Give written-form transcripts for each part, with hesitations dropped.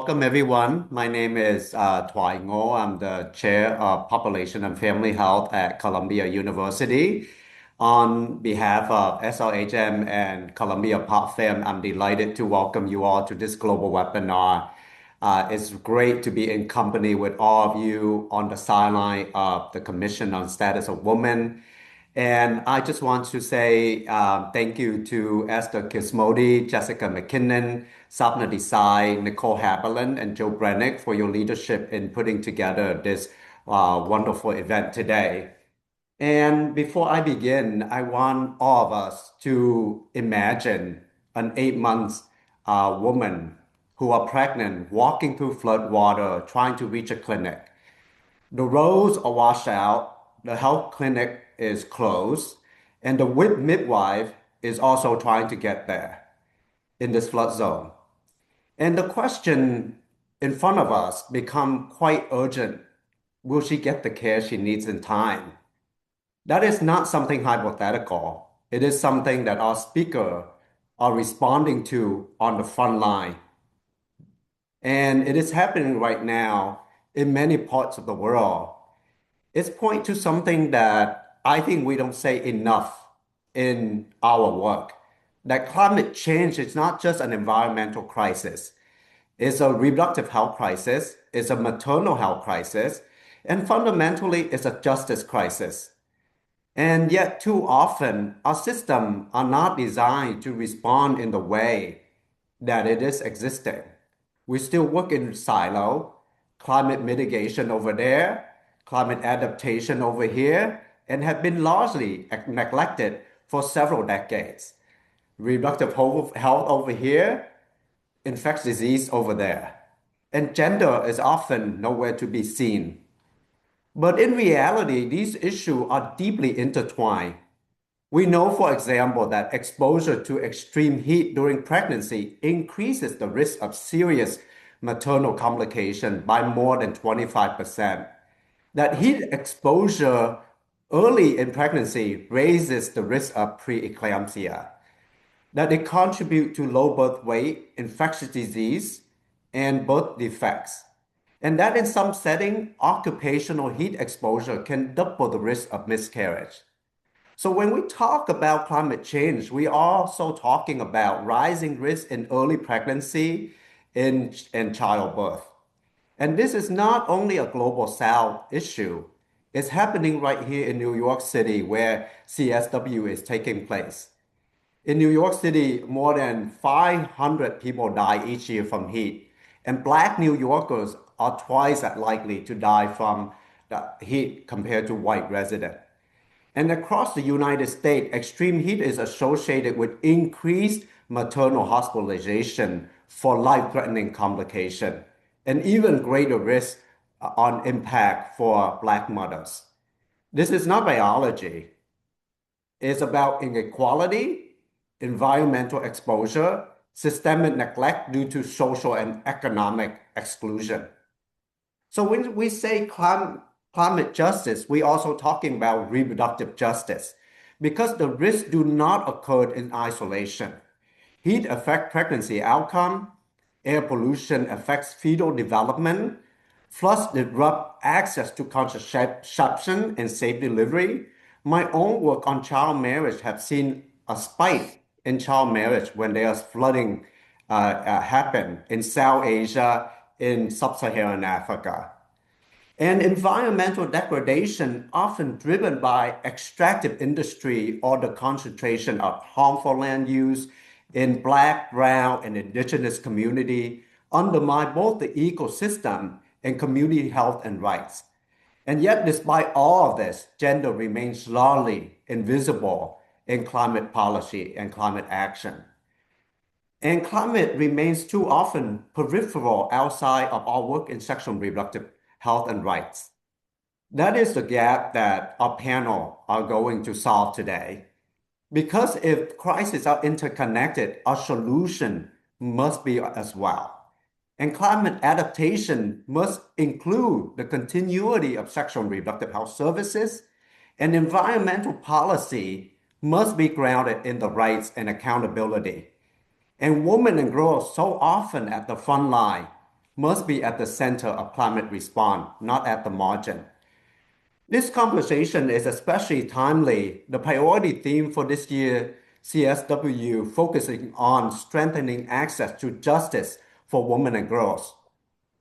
welcome everyone. My name is Thoại Ngo. I'm the chair of Population and Family Health at Columbia University. On behalf of SRHM and Columbia PopFam, I'm delighted to welcome you all to this global webinar. It's great to be in company with all of you on the sideline of the Commission on Status of Women. And I just want to say thank you to Esther Kismodi, Jessica McKinnon, Sapna Desai, Nicole Haberlin, and Joe Brennick for your leadership in putting together this wonderful event today. And before I begin, I want all of us to imagine an 8 month woman who are pregnant, walking through flood water, trying to reach a clinic. The roads are washed out, the health clinic is closed, and the midwife is also trying to get there in this flood zone. And the question in front of us become quite urgent. Will she get the care she needs in time? That is not something hypothetical. It is something that our speaker are responding to on the front line. And it is happening right now in many parts of the world. It's point to something that I think we don't say enough in our work. That climate change is not just an environmental crisis. It's a reproductive health crisis, it's a maternal health crisis, and fundamentally it's a justice crisis. And yet too often our systems are not designed to respond in the way that it is existing. We still work in silo, climate mitigation over there, climate adaptation over here, and have been largely neglected for several decades. Reproductive health over here, infectious disease over there. And gender is often nowhere to be seen. But in reality, these issues are deeply intertwined. We know, for example, that exposure to extreme heat during pregnancy increases the risk of serious maternal complication by more than 25%. That heat exposure early in pregnancy raises the risk of preeclampsia. That it contributes to low birth weight, infectious disease, and birth defects. And that in some setting, occupational heat exposure can double the risk of miscarriage. So when we talk about climate change, we are also talking about rising risk in early pregnancy and childbirth. And this is not only a global south issue, it's happening right here in New York City where CSW is taking place. In New York City, more than 500 people die each year from heat, and Black New Yorkers are twice as likely to die from the heat compared to white residents. And across the United States, extreme heat is associated with increased maternal hospitalization for life-threatening complication, and even greater risk on impact for Black mothers. This is not biology. It's about inequality, environmental exposure, systemic neglect due to social and economic exclusion. So when we say climate justice, we also talking about reproductive justice because the risks do not occur in isolation. Heat affects pregnancy outcome, air pollution affects fetal development, floods disrupt access to contraception and safe delivery. My own work on child marriage have seen a spike in child marriage when there's flooding happen in South Asia, in sub-Saharan Africa. And environmental degradation, often driven by extractive industry or the concentration of harmful land use in Black, Brown, and Indigenous community, undermine both the ecosystem and community health and rights. And yet, despite all of this, gender remains largely invisible in climate policy and climate action. And climate remains too often peripheral outside of our work in sexual and reproductive health and rights. That is the gap that our panel are going to solve today. Because if crises are interconnected, our solution must be as well. And climate adaptation must include the continuity of sexual and reproductive health services, and environmental policy must be grounded in the rights and accountability. And women and girls so often at the front line, must be at the center of climate response, not at the margin. This conversation is especially timely. The priority theme for this year CSW focusing on strengthening access to justice for women and girls.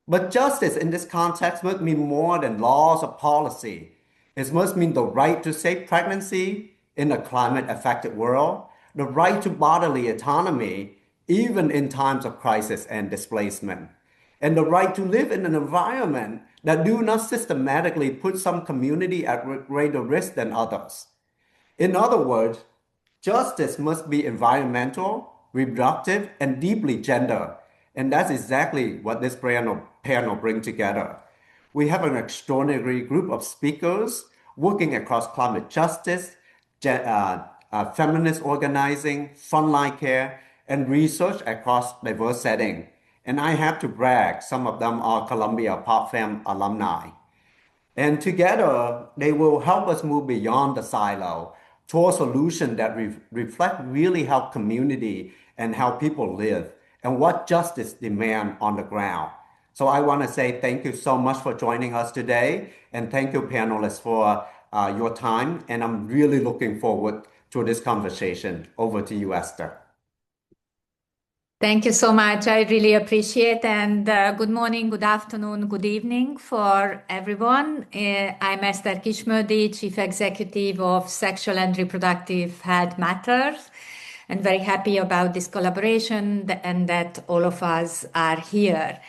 But justice in this context must mean more than laws or policy. It must mean the right to safe pregnancy in a climate-affected world, the right to bodily autonomy, even in times of crisis and displacement, and the right to live in an environment that do not systematically put some community at greater risk than others. In other words, justice must be environmental, reproductive, and deeply gender. And that's exactly what this panel brings together. We have an extraordinary group of speakers working across climate justice, feminist organizing, frontline care, and research across diverse settings. And I have to brag, some of them are Columbia PopFam alumni. And together, they will help us move beyond the silo toward solutions that reflect really how community and how people live and what justice demand on the ground. So I want to say thank you so much for joining us today, and thank you, panelists, for your time. And I'm really looking forward to this conversation. Over to you, Esther. Thank you so much. I really appreciate, and good morning, good afternoon, good evening for everyone. I'm Esther Kismödi, Chief Executive of Sexual and Reproductive Health Matters, and very happy about this collaboration and that all of us are here.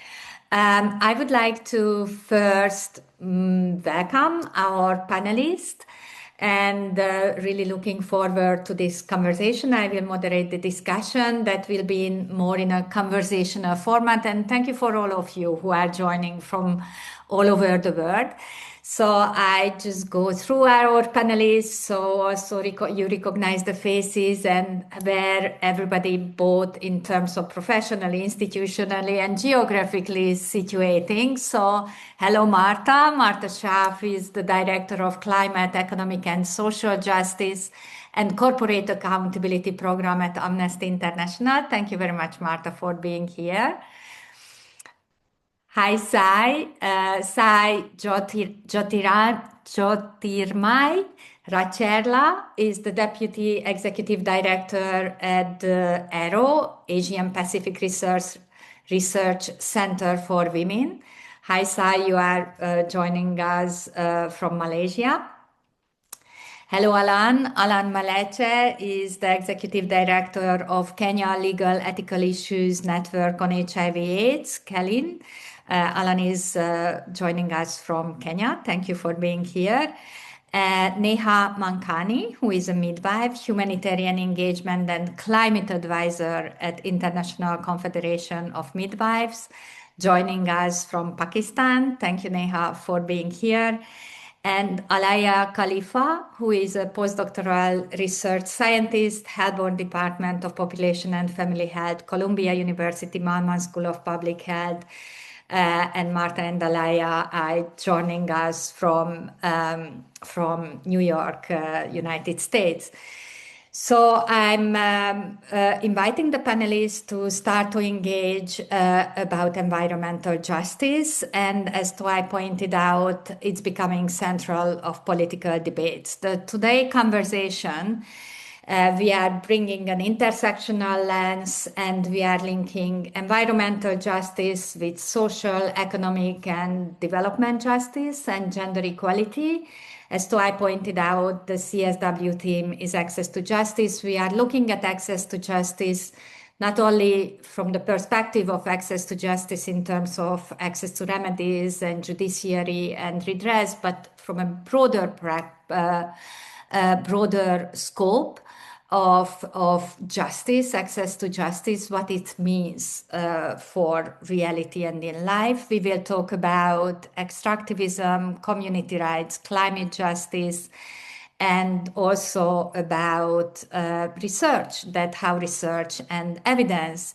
I would like to first welcome our panelists and really looking forward to this conversation. I will moderate the discussion that will be more in a conversational format. And thank you for all of you who are joining from all over the world. So I just go through our panelists, so also you recognize the faces and where everybody, both in terms of professionally, institutionally, and geographically situating. So hello, Marta. Marta Schaaf is the Director of Climate, Economic and Social Justice and Corporate Accountability Program at Amnesty International. Thank you very much, Marta, for being here. Hi, Sai Jyotirmai Racherla is the Deputy Executive Director at the ARO, Asian Pacific Research Center for Women. Hi, Sai, you are joining us from Malaysia. Hello, Alan. Alan Maleche is the Executive Director of Kenya Legal Ethical Issues Network on HIV/AIDS, KELIN. Alan is joining us from Kenya. Thank you for being here. Neha Mankani, who is a midwife, humanitarian engagement and climate advisor at International Confederation of Midwives, joining us from Pakistan. Thank you, Neha, for being here. And Alaya Khalifa, who is a postdoctoral research scientist, Heilbrunn Department of Population and Family Health, Columbia University Malman School of Public Health, and Marta and Alaya are joining us from New York, United States. So I'm inviting the panelists to start to engage about environmental justice. And as Twai pointed out, it's becoming central of political debates. The today conversation, we are bringing an intersectional lens and we are linking environmental justice with social, economic, and development justice and gender equality. As Twai pointed out, the CSW theme is access to justice. We are looking at access to justice not only from the perspective of access to justice in terms of access to remedies and judiciary and redress, but from a broader scope of justice, access to justice, what it means for reality and in life. We will talk about extractivism, community rights, climate justice, and also about research, that how research and evidence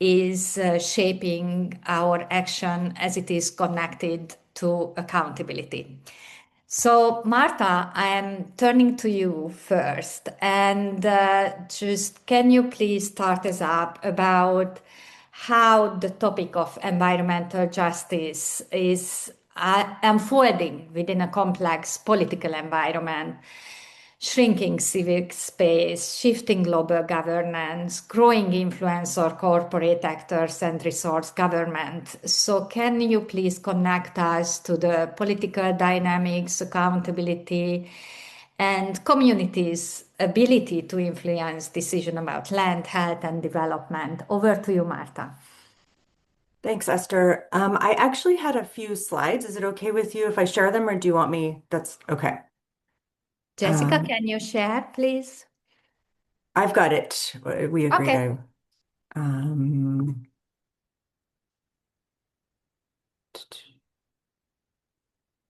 is shaping our action as it is connected to accountability. So, Marta, I am turning to you first, and just can you please start us up about how the topic of environmental justice is unfolding within a complex political environment, shrinking civic space, shifting global governance, growing influence of corporate actors and resource government. So can you please connect us to the political dynamics, accountability, and communities' ability to influence decision about land, health, and development? Over to you, Marta. Thanks, Esther. I actually had a few slides. Is it okay with you if I share them, or do you want me? That's okay. Jessica, can you share, please? I've got it. We agreed. Okay. Um,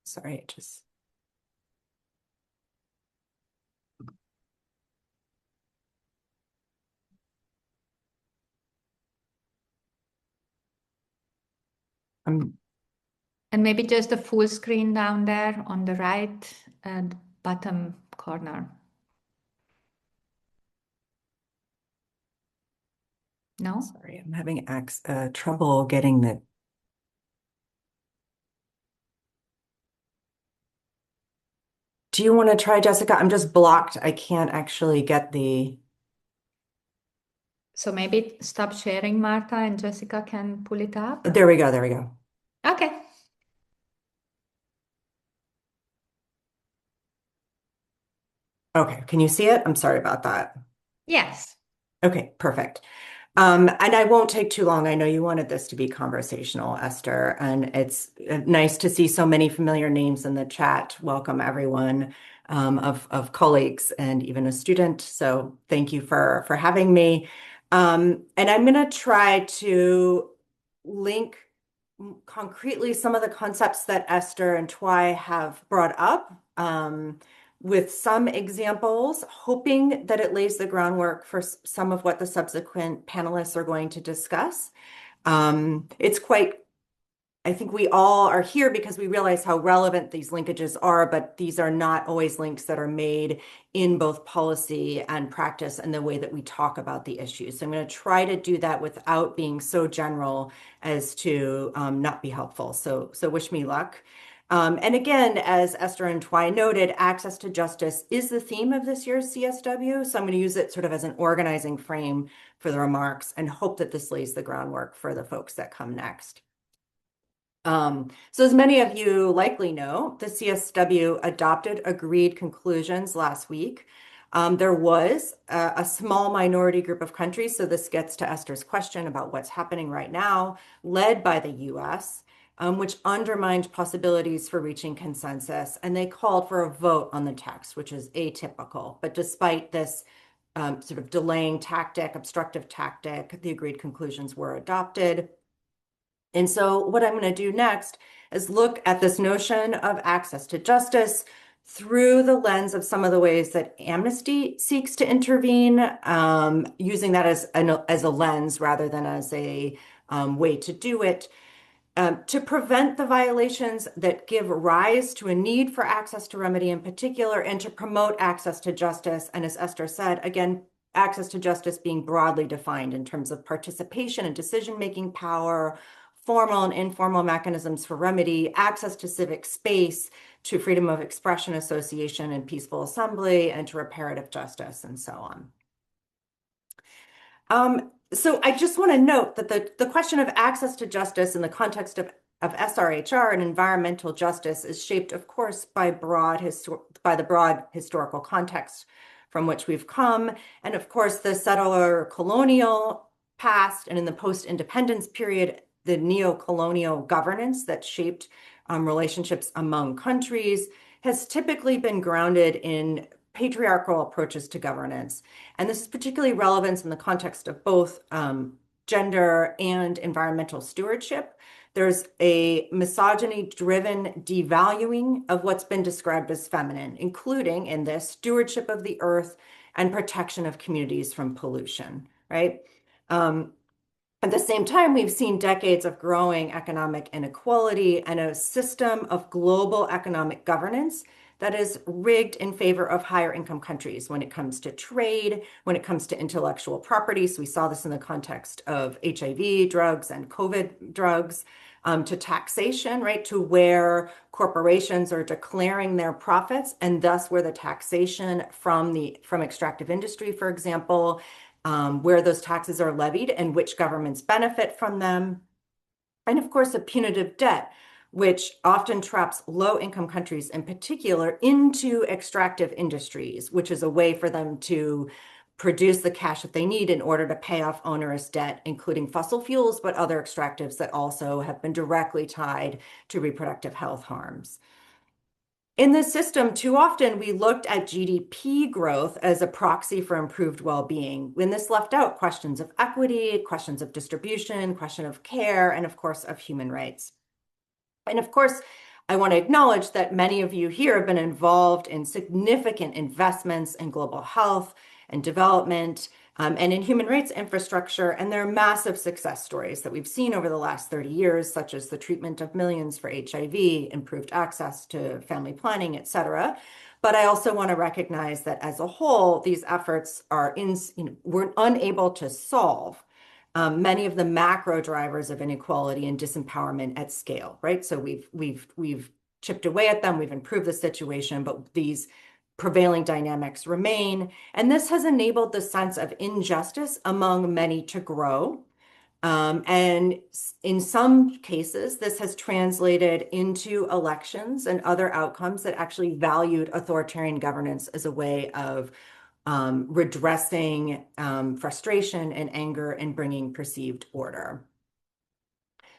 sorry, it just. Um, And maybe just the full screen down there on the right bottom corner. No? Sorry, I'm having trouble getting the. Do you want to try, Jessica? I'm just blocked. I can't actually get the. So maybe stop sharing, Marta, and Jessica can pull it up. There we go. There we go. Okay. Okay. Can you see it? I'm sorry about that. Yes. Okay, perfect. And I won't take too long. I know you wanted this to be conversational, Esther, and it's nice to see so many familiar names in the chat. Welcome, everyone, of colleagues and even a student. So thank you for having me. And I'm going to try to link concretely some of the concepts that Esther and Twy have brought up. With some examples, hoping that it lays the groundwork for some of what the subsequent panelists are going to discuss. It's quite, I think we all are here because we realize how relevant these linkages are, but these are not always links that are made in both policy and practice and the way that we talk about the issues. So I'm going to try to do that without being so general as to not be helpful. So wish me luck. And again, as Esther and Twy noted, access to justice is the theme of this year's CSW. So I'm going to use it sort of as an organizing frame for the remarks and hope that this lays the groundwork for the folks that come next. So as many of you likely know, the CSW adopted agreed conclusions last week. There was a small minority group of countries, so this gets to Esther's question about what's happening right now, led by the US, which undermined possibilities for reaching consensus, and they called for a vote on the text, which is atypical. But despite this sort of delaying tactic, obstructive tactic, the agreed conclusions were adopted. And so what I'm going to do next is look at this notion of access to justice through the lens of some of the ways that Amnesty seeks to intervene, using that as a lens rather than as a way to do it. To prevent the violations that give rise to a need for access to remedy in particular, and to promote access to justice. And as Esther said, again, access to justice being broadly defined in terms of participation and decision-making power, formal and informal mechanisms for remedy, access to civic space, to freedom of expression, association, and peaceful assembly, and to reparative justice, and so on. So I just want to note that the question of access to justice in the context of SRHR and environmental justice is shaped, of course, by the broad historical context from which we've come, and of course the settler colonial past, and in the post-independence period, the neo-colonial governance that shaped relationships among countries has typically been grounded in patriarchal approaches to governance. And this is particularly relevant in the context of both gender and environmental stewardship. There's a misogyny-driven devaluing of what's been described as feminine, including in this stewardship of the earth and protection of communities from pollution, right? At the same time, we've seen decades of growing economic inequality and a system of global economic governance that is rigged in favor of higher income countries when it comes to trade, when it comes to intellectual property. So we saw this in the context of HIV drugs and COVID drugs, to taxation, right? To where corporations are declaring their profits, and thus where the taxation from extractive industry, for example, where those taxes are levied and which governments benefit from them. And of course, a punitive debt, which often traps low-income countries in particular into extractive industries, which is a way for them to produce the cash that they need in order to pay off onerous debt, including fossil fuels, but other extractives that also have been directly tied to reproductive health harms. In this system, too often we looked at GDP growth as a proxy for improved well-being, when this left out questions of equity, questions of distribution, question of care, and of course of human rights. And of course, I want to acknowledge that many of you here have been involved in significant investments in global health and development, and in human rights infrastructure, and there are massive success stories that we've seen over the last 30 years, such as the treatment of millions for HIV, improved access to family planning, et cetera. But I also want to recognize that as a whole, these efforts we're unable to solve many of the macro drivers of inequality and disempowerment at scale, right? So we've chipped away at them, we've improved the situation, but these prevailing dynamics remain. And this has enabled the sense of injustice among many to grow. And in some cases, this has translated into elections and other outcomes that actually valued authoritarian governance as a way of redressing frustration and anger and bringing perceived order.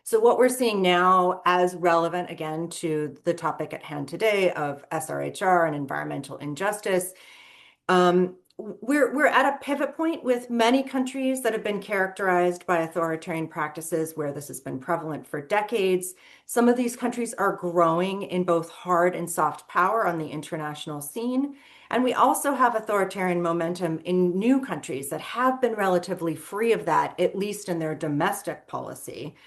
So what we're seeing now, as relevant again to the topic at hand today of SRHR and environmental injustice, we're at a pivot point with many countries that have been characterized by authoritarian practices where this has been prevalent for decades. Some of these countries are growing in both hard and soft power on the international scene. And we also have authoritarian momentum in new countries that have been relatively free of that, at least in their domestic policy.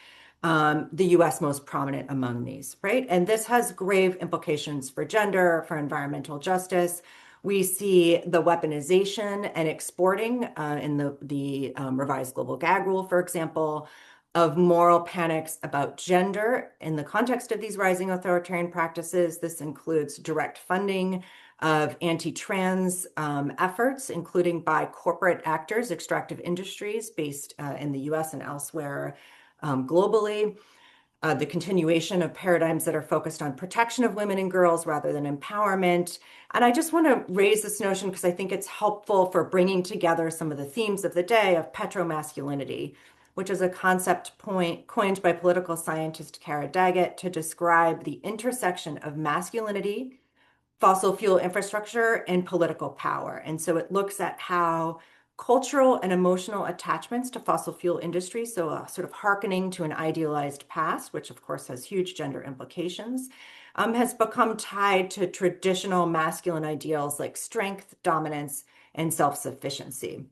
The US most prominent among these, right? And this has grave implications for gender, for environmental justice. We see the weaponization and exporting in the revised global gag rule, for example, of moral panics about gender in the context of these rising authoritarian practices. This includes direct funding of anti-trans efforts, including by corporate actors, extractive industries based in the US and elsewhere globally. The continuation of paradigms that are focused on protection of women and girls rather than empowerment. And I just want to raise this notion because I think it's helpful for bringing together some of the themes of the day of petromasculinity, which is a concept coined by political scientist Kara Daggett to describe the intersection of masculinity, fossil fuel infrastructure, and political power. And so it looks at how cultural and emotional attachments to fossil fuel industry, so a sort of hearkening to an idealized past, which of course has huge gender implications, has become tied to traditional masculine ideals like strength, dominance, and self-sufficiency.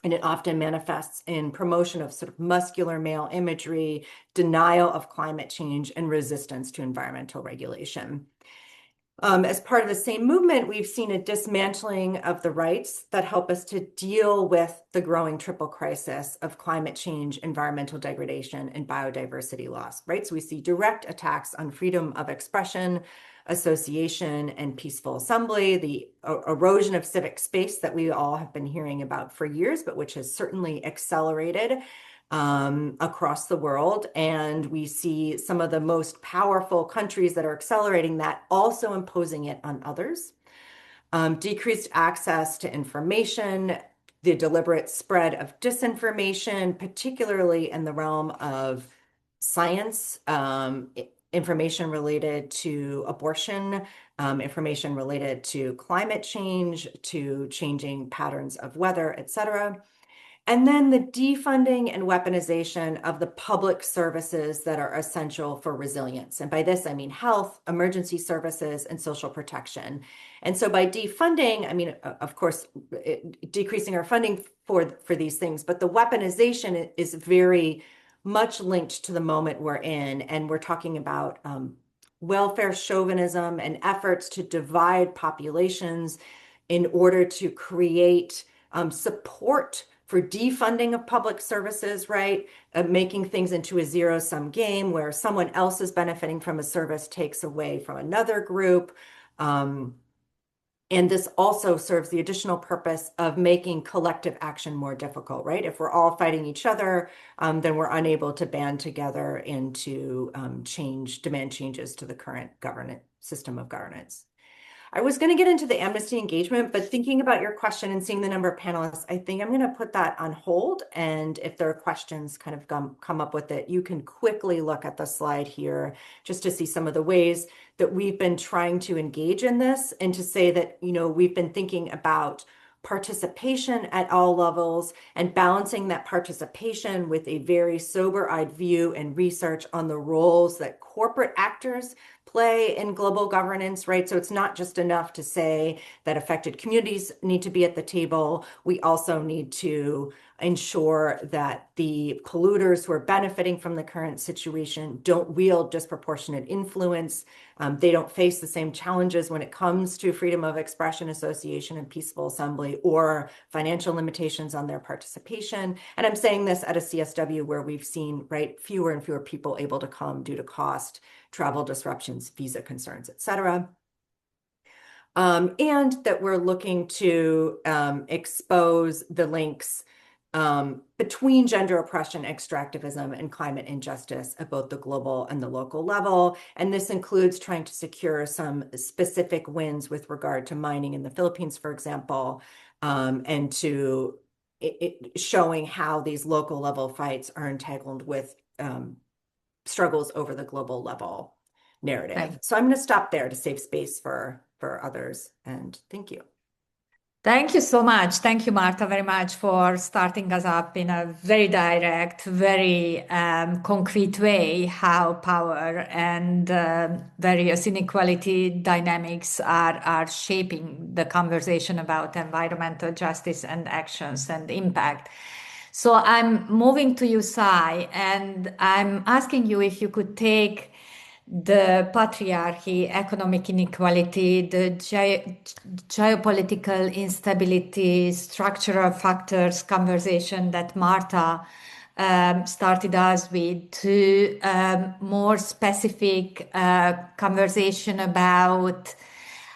And it often manifests in promotion of sort of muscular male imagery, denial of climate change, and resistance to environmental regulation. As part of the same movement, we've seen a dismantling of the rights that help us to deal with the growing triple crisis of climate change, environmental degradation, and biodiversity loss, right? So we see direct attacks on freedom of expression, association, and peaceful assembly, the erosion of civic space that we all have been hearing about for years, but which has certainly accelerated across the world. And we see some of the most powerful countries that are accelerating that also imposing it on others. Decreased access to information, the deliberate spread of disinformation, particularly in the realm of science, information related to abortion, information related to climate change, to changing patterns of weather, et cetera. And then the defunding and weaponization of the public services that are essential for resilience. And by this, I mean health, emergency services, and social protection. And so by defunding, I mean, of course, decreasing our funding for these things, but the weaponization is very much linked to the moment we're in. And we're talking about welfare chauvinism and efforts to divide populations in order to create support for defunding of public services, right? Making things into a zero-sum game where someone else is benefiting from a service takes away from another group. And this also serves the additional purpose of making collective action more difficult, right? If we're all fighting each other, then we're unable to band together and to demand changes to the current system of governance. I was going to get into the amnesty engagement, but thinking about your question and seeing the number of panelists, I think I'm going to put that on hold. And if there are questions kind of come up with it, you can quickly look at the slide here just to see some of the ways that we've been trying to engage in this and to say that, we've been thinking about participation at all levels and balancing that participation with a very sober-eyed view and research on the roles that corporate actors play in global governance, right? So it's not just enough to say that affected communities need to be at the table. We also need to ensure that the polluters who are benefiting from the current situation don't wield disproportionate influence. They don't face the same challenges when it comes to freedom of expression, association, and peaceful assembly, or financial limitations on their participation. And I'm saying this at a CSW where we've seen, right, fewer and fewer people able to come due to cost, travel disruptions, visa concerns, et cetera. And that we're looking to expose the links between gender oppression, extractivism, and climate injustice at both the global and the local level. And this includes trying to secure some specific wins with regard to mining in the Philippines, for example, and to showing how these local level fights are entangled with struggles over the global level narrative. Right. So I'm going to stop there to save space for others. And thank you. Thank you so much. Thank you, Marta, very much for starting us up in a very direct, very concrete way how power and various inequality dynamics are shaping the conversation about environmental justice and actions and impact. So I'm moving to you, Sai, and I'm asking you if you could take the patriarchy, economic inequality, the geopolitical instability, structural factors conversation that Marta started us with, to more specific conversation about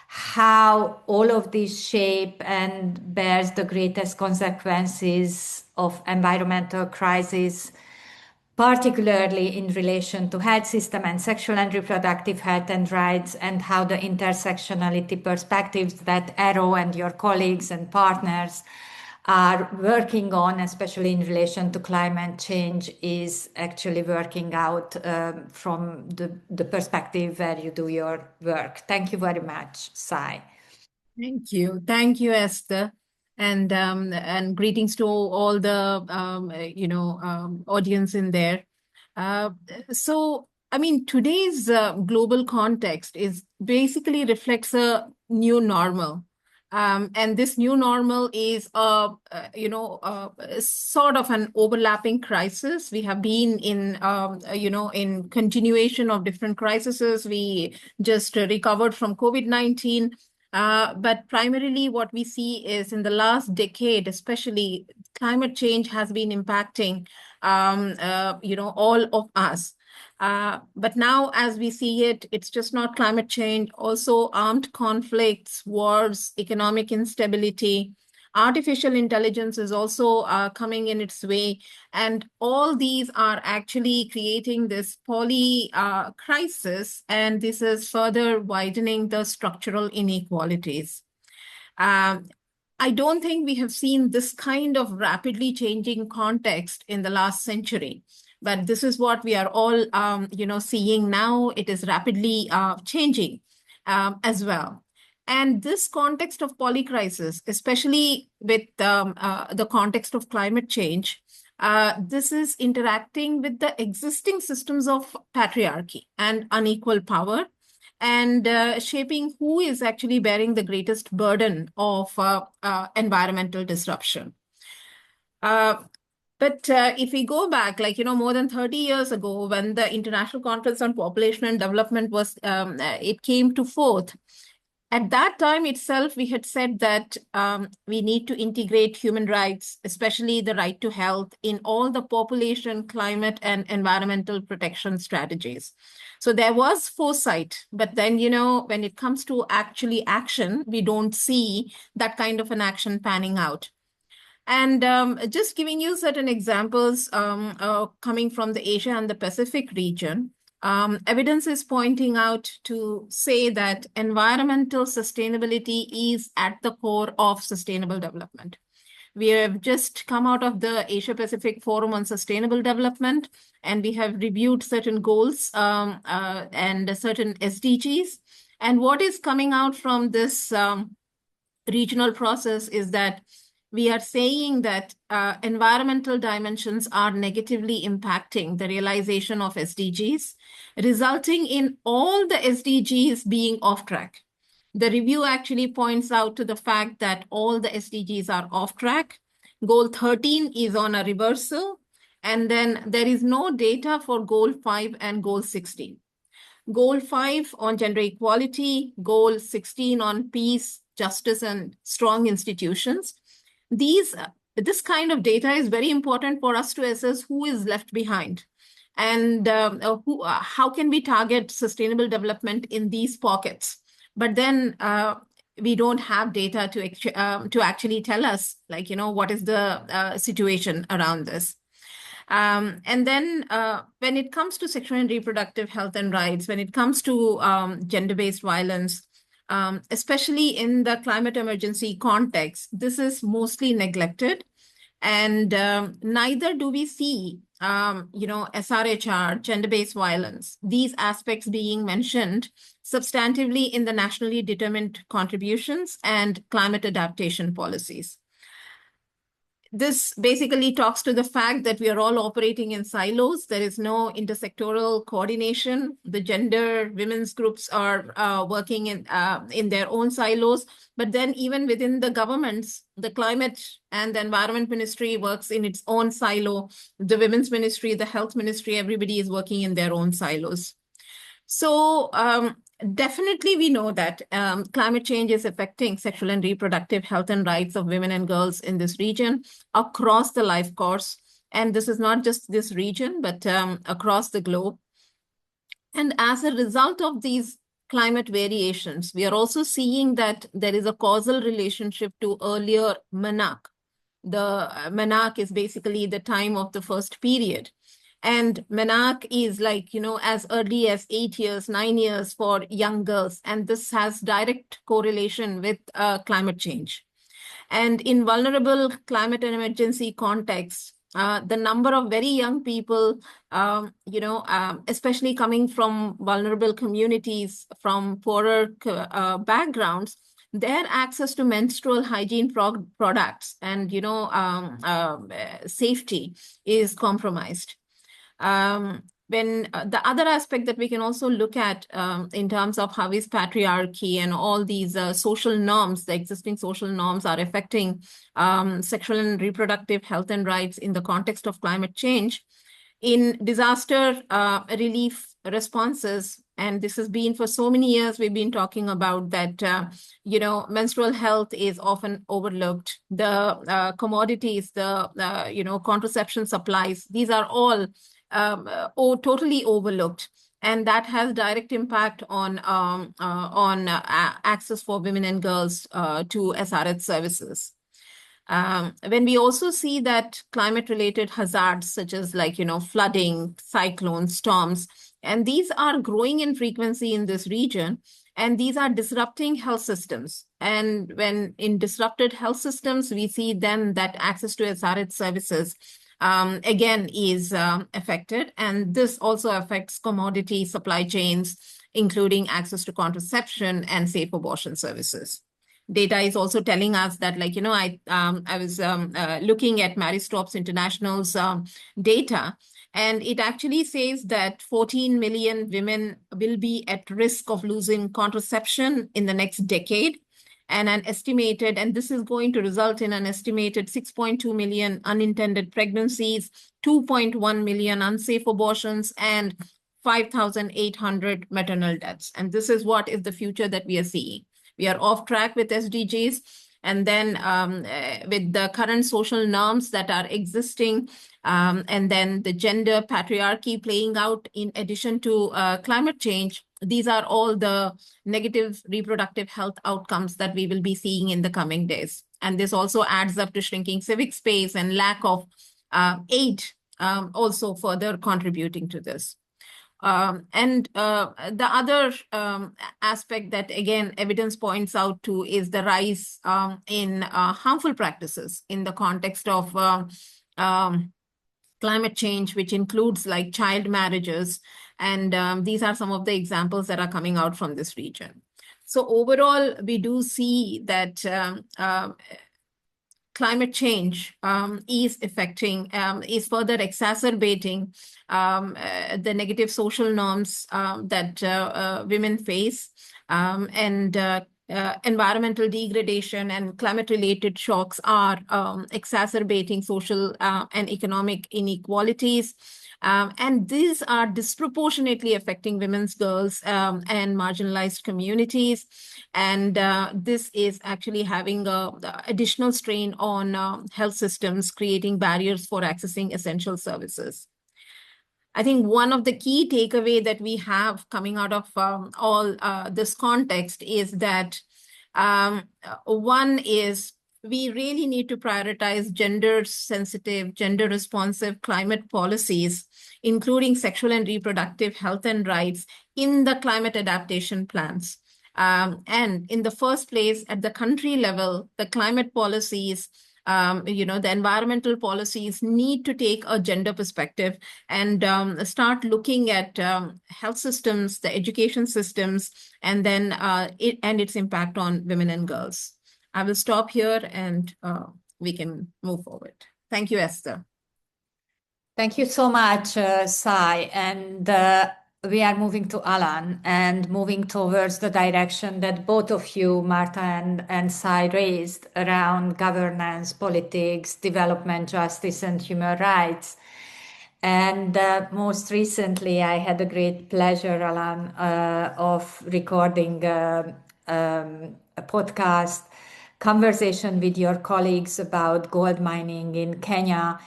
how all of this shape and bears the greatest consequences of environmental crisis, particularly in relation to health system and sexual and reproductive health and rights, and how the intersectionality perspectives that Arrow and your colleagues and partners are working on, especially in relation to climate change, is actually working out from the perspective where you do your work. Thank you very much, Sai. Thank you. Thank you, Esther. And greetings to all the audience in there. So, I mean, today's global context is basically reflects a new normal. And this new normal is sort of an overlapping crisis. We have been in in continuation of different crises. We just recovered from COVID-19. But primarily what we see is in the last decade, especially, climate change has been impacting, all of us. But now as we see it, it's just not climate change, also armed conflicts, wars, economic instability. Artificial intelligence is also coming in its way. And all these are actually creating this poly crisis, and this is further widening the structural inequalities. I don't think we have seen this kind of rapidly changing context in the last century, but this is what we are all, seeing now. It is rapidly changing as well. And this context of polycrisis, especially with the context of climate change, this is interacting with the existing systems of patriarchy and unequal power, and shaping who is actually bearing the greatest burden of environmental disruption. But But if we go back, like, more than 30 years ago, when the International Conference on Population and Development was, it came to forth, at that time itself, we had said that we need to integrate human rights, especially the right to health, in all the population, climate, and environmental protection strategies. So there was foresight, but then, when it comes to actually action, we don't see that kind of an action panning out. And just giving you certain examples coming from the Asia and the Pacific region, evidence is pointing out to say that environmental sustainability is at the core of sustainable development. We have just come out of the Asia Pacific Forum on Sustainable Development, and we have reviewed certain goals and certain SDGs. And what is coming out from this regional process is that we are saying that environmental dimensions are negatively impacting the realization of SDGs, resulting in all the SDGs being off track. The review actually points out to the fact that all the SDGs are off track. Goal 13 is on a reversal, and then there is no data for Goal 5 and Goal 16. Goal 5 on gender equality, Goal 16 on peace, justice, and strong institutions. This kind of data is very important for us to assess who is left behind and how can we target sustainable development in these pockets. But then we don't have data to actually tell us, like, what is the situation around this. And then when it comes to sexual and reproductive health and rights, when it comes to gender-based violence, especially in the climate emergency context, this is mostly neglected. And neither do we see, SRHR, gender-based violence, these aspects being mentioned substantively in the nationally determined contributions and climate adaptation policies. This basically talks to the fact that we are all operating in silos. There is no intersectoral coordination. The gender, women's groups are working in their own silos. But then even within the governments, the climate and the environment ministry works in its own silo. The women's ministry, the health ministry, everybody is working in their own silos. So definitely we know that climate change is affecting sexual and reproductive health and rights of women and girls in this region across the life course. And this is not just this region, but across the globe. And as a result of these climate variations, we are also seeing that there is a causal relationship to earlier menarche. The menarche is basically the time of the first period. And menarche is like, as early as 8 years, 9 years for young girls. And this has direct correlation with climate change. And in vulnerable climate and emergency contexts, the number of very young people, especially coming from vulnerable communities, from poorer backgrounds, their access to menstrual hygiene products and, safety is compromised. When the other aspect that we can also look at in terms of how is patriarchy and all these social norms, the existing social norms are affecting sexual and reproductive health and rights in the context of climate change. In disaster relief responses, and this has been for so many years, we've been talking about that, menstrual health is often overlooked. The commodities, the, contraception supplies, these are all totally overlooked, and that has direct impact on access for women and girls to SRH services. When we also see that climate-related hazards such as flooding, cyclones, storms, and these are growing in frequency in this region, and these are disrupting health systems. And when in disrupted health systems, we see then that access to SRH services again is affected, and this also affects commodity supply chains, including access to contraception and safe abortion services. Data is also telling us that, I was looking at Mary Stopes International's data, and it actually says that 14 million women will be at risk of losing contraception in the next decade. and this is going to result in an estimated 6.2 million unintended pregnancies, 2.1 million unsafe abortions, and 5,800 maternal deaths. And this is what is the future that we are seeing. We are off track with SDGs. And then with the current social norms that are existing, and then the gender patriarchy playing out in addition to climate change, these are all the negative reproductive health outcomes that we will be seeing in the coming days. And this also adds up to shrinking civic space and lack of aid also further contributing to this. And the other aspect that, again, evidence points out to is the rise in harmful practices in the context of climate change, which includes like child marriages. And these are some of the examples that are coming out from this region. So overall, we do see that climate change is further exacerbating the negative social norms that women face, and environmental degradation and climate-related shocks are exacerbating social and economic inequalities. And these are disproportionately affecting women's, girls, and marginalized communities. And this is actually having the additional strain on health systems, creating barriers for accessing essential services. I think one of the key takeaway that we have coming out of all this context is that one is we really need to prioritize gender-sensitive, gender-responsive climate policies, including sexual and reproductive health and rights in the climate adaptation plans. And in the first place, at the country level, the climate policies, the environmental policies need to take a gender perspective and start looking at health systems, the education systems, and then its impact on women and girls. I will stop here and we can move forward. Thank you, Esther. Thank you so much, Sai. And we are moving to Alan and moving towards the direction that both of you, Marta and Sai, raised around governance, politics, development, justice, and human rights. And most recently, I had a great pleasure, Alan, of recording a podcast conversation with your colleagues about gold mining in Kenya,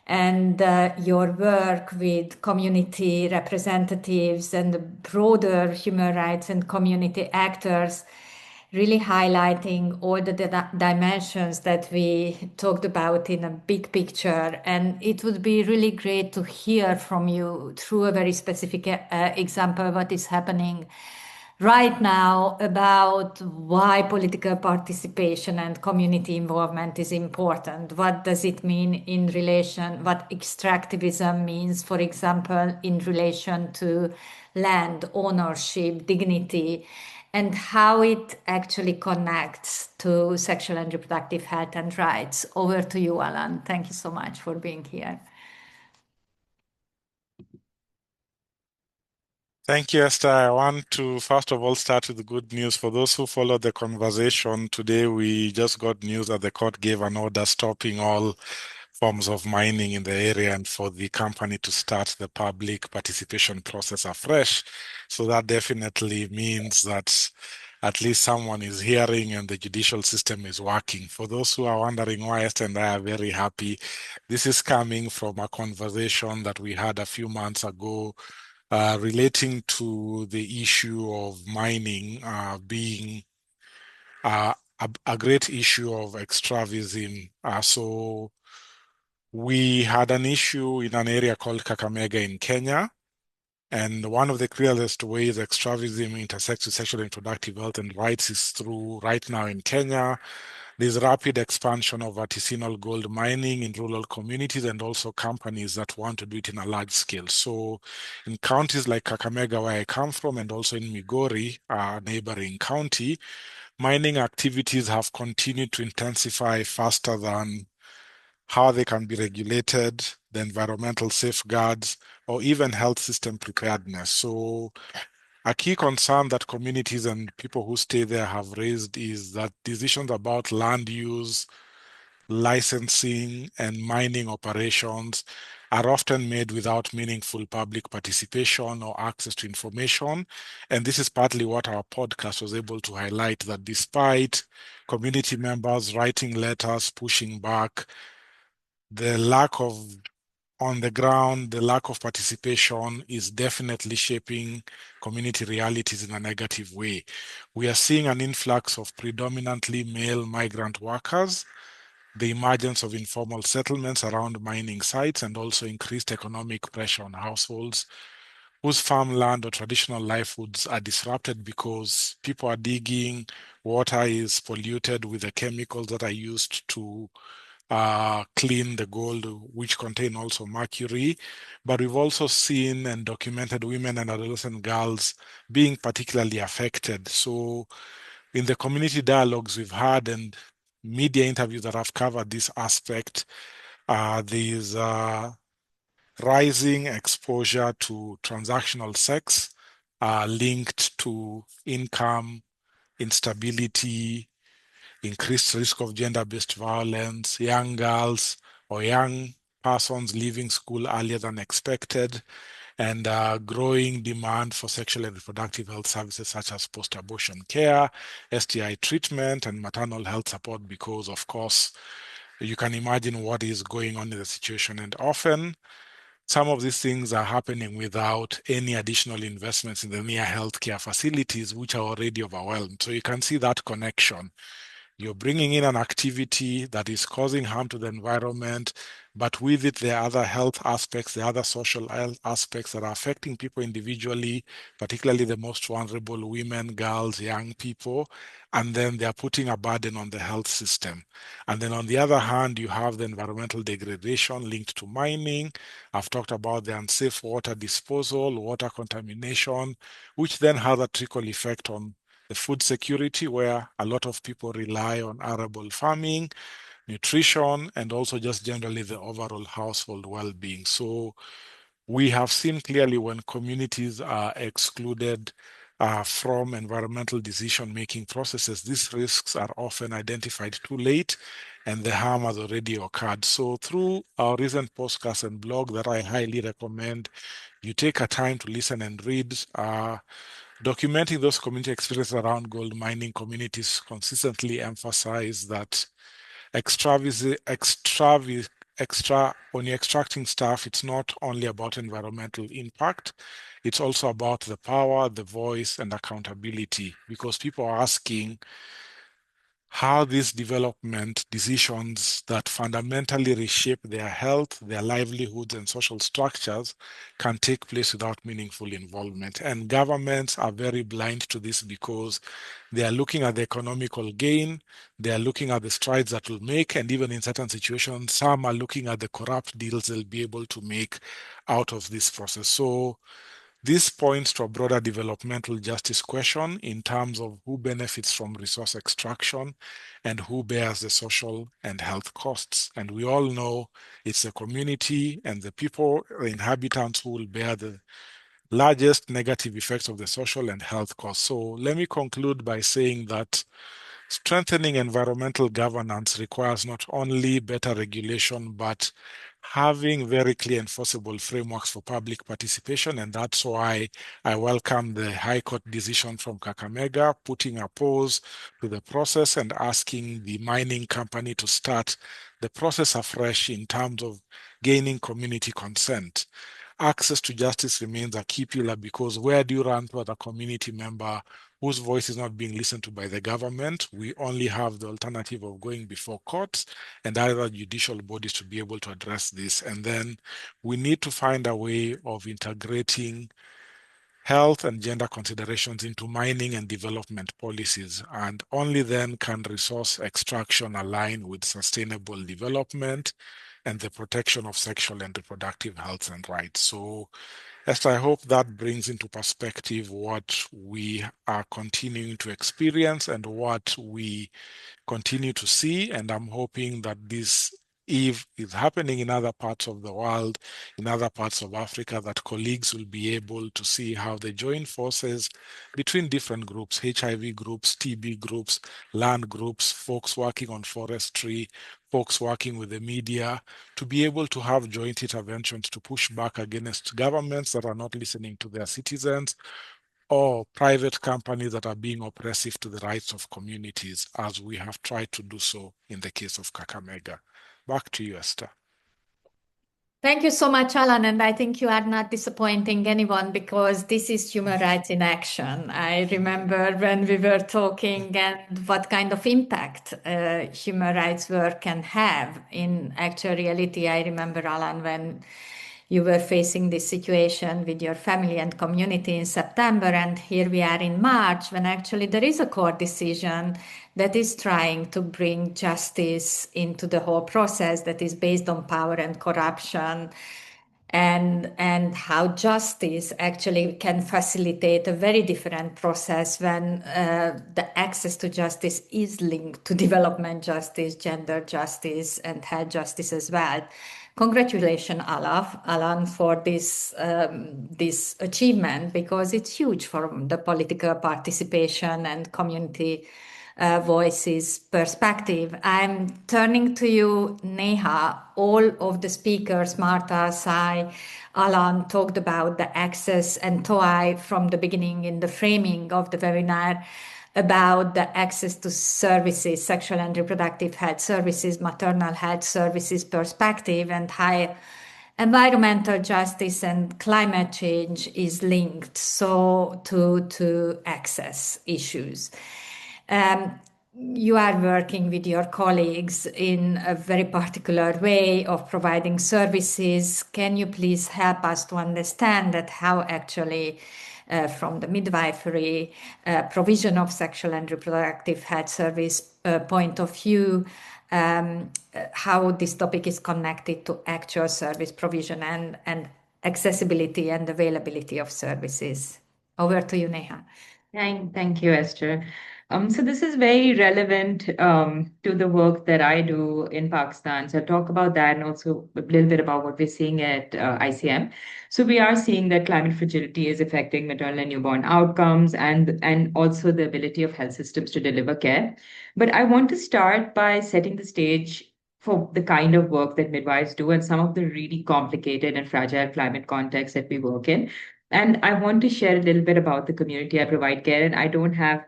and your work with community representatives and broader human rights and community actors, really highlighting all the dimensions that we talked about in a big picture. And it would be really great to hear from you through a very specific example what is happening right now about why political participation and community involvement is important. What does it mean in relation, what extractivism means, for example, in relation to land ownership, dignity, and how it actually connects to sexual and reproductive health and rights. Over to you, Alan. Thank you so much for being here. Thank you, Esther. I want to first of all start with the good news. For those who follow the conversation today, we just got news that the court gave an order stopping all forms of mining in the area and for the company to start the public participation process afresh. So that definitely means that at least someone is hearing and the judicial system is working. For those who are wondering why Esther and I are very happy, this is coming from a conversation that we had a few months ago relating to the issue of mining being a great issue of extravism. So we had an issue in an area called Kakamega in Kenya. And one of the clearest ways extravism intersects with sexual and reproductive health and rights is through, right now in Kenya, there's rapid expansion of artisanal gold mining in rural communities and also companies that want to do it in a large scale. So in counties like Kakamega, where I come from, and also in Migori, a neighboring county, mining activities have continued to intensify faster than how they can be regulated, the environmental safeguards, or even health system preparedness. So A key concern that communities and people who stay there have raised is that decisions about land use, licensing, and mining operations are often made without meaningful public participation or access to information. And this is partly what our podcast was able to highlight, that despite community members writing letters, pushing back, the lack of on the ground, the lack of participation is definitely shaping community realities in a negative way. We are seeing an influx of predominantly male migrant workers, the emergence of informal settlements around mining sites, and also increased economic pressure on households whose farmland or traditional livelihoods are disrupted because people are digging, water is polluted with the chemicals that are used to clean the gold, which contain also mercury. But we've also seen and documented women and adolescent girls being particularly affected. So in the community dialogues we've had and media interviews that have covered this aspect, there's rising exposure to transactional sex linked to income, instability, increased risk of gender-based violence, young girls or young persons leaving school earlier than expected, and growing demand for sexual and reproductive health services such as post-abortion care, STI treatment, and maternal health support because, of course, you can imagine what is going on in the situation. And often, some of these things are happening without any additional investments in the near healthcare facilities, which are already overwhelmed. So you can see that connection. You're bringing in an activity that is causing harm to the environment, but with it, there are other health aspects, there are other social health aspects that are affecting people individually, particularly the most vulnerable women, girls, young people, and then they're putting a burden on the health system. And then on the other hand, you have the environmental degradation linked to mining. I've talked about the unsafe water disposal, water contamination, which then has a trickle effect on the food security, where a lot of people rely on arable farming, nutrition, and also just generally the overall household well-being. So we have seen clearly when communities are excluded from environmental decision-making processes, these risks are often identified too late and the harm has already occurred. So through our recent podcast and blog that I highly recommend you take a time to listen and read, documenting those community experiences around gold mining, communities consistently emphasize that when you're extracting stuff, it's not only about environmental impact, it's also about the power, the voice, and accountability, because people are asking how these development decisions that fundamentally reshape their health, their livelihoods, and social structures can take place without meaningful involvement. And governments are very blind to this because they are looking at the economical gain, they are looking at the strides that will make, and even in certain situations, some are looking at the corrupt deals they'll be able to make out of this process. So this points to a broader developmental justice question in terms of who benefits from resource extraction and who bears the social and health costs. And we all know it's the community and the people, the inhabitants, who will bear the largest negative effects of the social and health costs. So let me conclude by saying that strengthening environmental governance requires not only better regulation, but having very clear enforceable frameworks for public participation. And that's why I welcome the High Court decision from Kakamega, putting a pause to the process and asking the mining company to start the process afresh in terms of gaining community consent. Access to justice remains a key pillar, because where do you run to as a community member whose voice is not being listened to by the government? We only have the alternative of going before courts and other judicial bodies to be able to address this. And then we need to find a way of integrating health and gender considerations into mining and development policies. And only then can resource extraction align with sustainable development and the protection of sexual and reproductive health and rights. So, Esther, I hope that brings into perspective what we are continuing to experience and what we continue to see. And I'm hoping that this if it's happening in other parts of the world, in other parts of Africa, that colleagues will be able to see how they join forces between different groups, HIV groups, TB groups, land groups, folks working on forestry, folks working with the media, to be able to have joint interventions to push back against governments that are not listening to their citizens, or private companies that are being oppressive to the rights of communities, as we have tried to do so in the case of Kakamega. Back to you, Esther. Thank you so much, Alan. And I think you are not disappointing anyone because this is human rights in action. I remember when we were talking and what kind of impact human rights work can have in actual reality. I remember, Alan, when you were facing this situation with your family and community in September, and here we are in March, when actually there is a court decision that is trying to bring justice into the whole process that is based on power and corruption, and how justice actually can facilitate a very different process when the access to justice is linked to development justice, gender justice, and health justice as well. Congratulations, Alan, for this achievement, because it's huge from the political participation and community voices perspective. I'm turning to you, Neha. All of the speakers, Martha, Sai, Alan, talked about the access, and Toai from the beginning in the framing of the webinar about the access to services, sexual and reproductive health services, maternal health services perspective, and how environmental justice and climate change is linked so to access issues. You are working with your colleagues in a very particular way of providing services. Can you please help us to understand that how actually from the midwifery provision of sexual and reproductive health service point of view, how this topic is connected to actual service provision and accessibility and availability of services? Over to you, Neha. Thank you, Esther. So this is very relevant to the work that I do in Pakistan. So I'll talk about that and also a little bit about what we're seeing at ICM. So we are seeing that climate fragility is affecting maternal and newborn outcomes and also the ability of health systems to deliver care. But I want to start by setting the stage for the kind of work that midwives do and some of the really complicated and fragile climate contexts that we work in. And I want to share a little bit about the community I provide care. And I don't have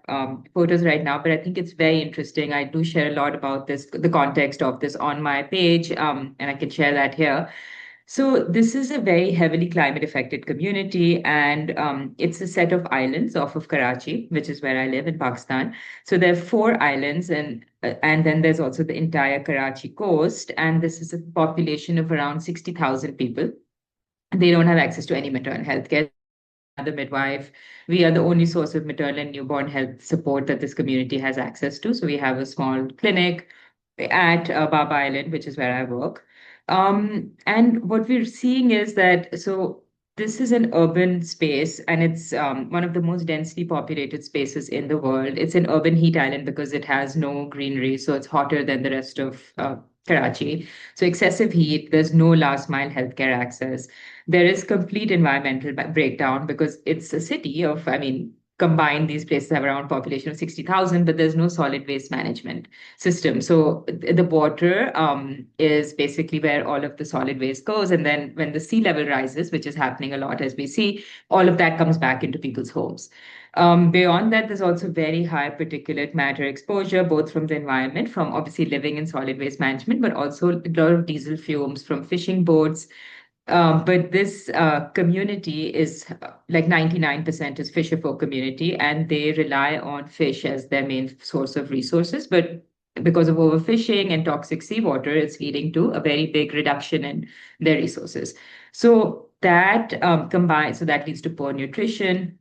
photos right now, but I think it's very interesting. I do share a lot about this, the context of this on my page, and I can share that here. So this is a very heavily climate affected community, and it's a set of islands off of Karachi, which is where I live in Pakistan. So there are 4 islands, and then there's also the entire Karachi coast, and this is a population of around 60,000 people. They don't have access to any maternal health care. The midwife, we are the only source of maternal and newborn health support that this community has access to. So we have a small clinic at Baba Island, which is where I work. And what we're seeing is that, so this is an urban space, and it's one of the most densely populated spaces in the world. It's an urban heat island because it has no greenery, so it's hotter than the rest of Karachi. So excessive heat, there's no last mile healthcare access. There is complete environmental breakdown because it's a city of, combined, these places have around population of 60,000, but there's no solid waste management system. So the water is basically where all of the solid waste goes. And then when the sea level rises, which is happening a lot as we see, all of that comes back into people's homes. Beyond that, there's also very high particulate matter exposure, both from the environment, from obviously living in solid waste management, but also a lot of diesel fumes from fishing boats. But this community is like 99% is fisher-folk community, and they rely on fish as their main source of resources. But because of overfishing and toxic seawater, it's leading to a very big reduction in their resources. So that so that leads to poor nutrition.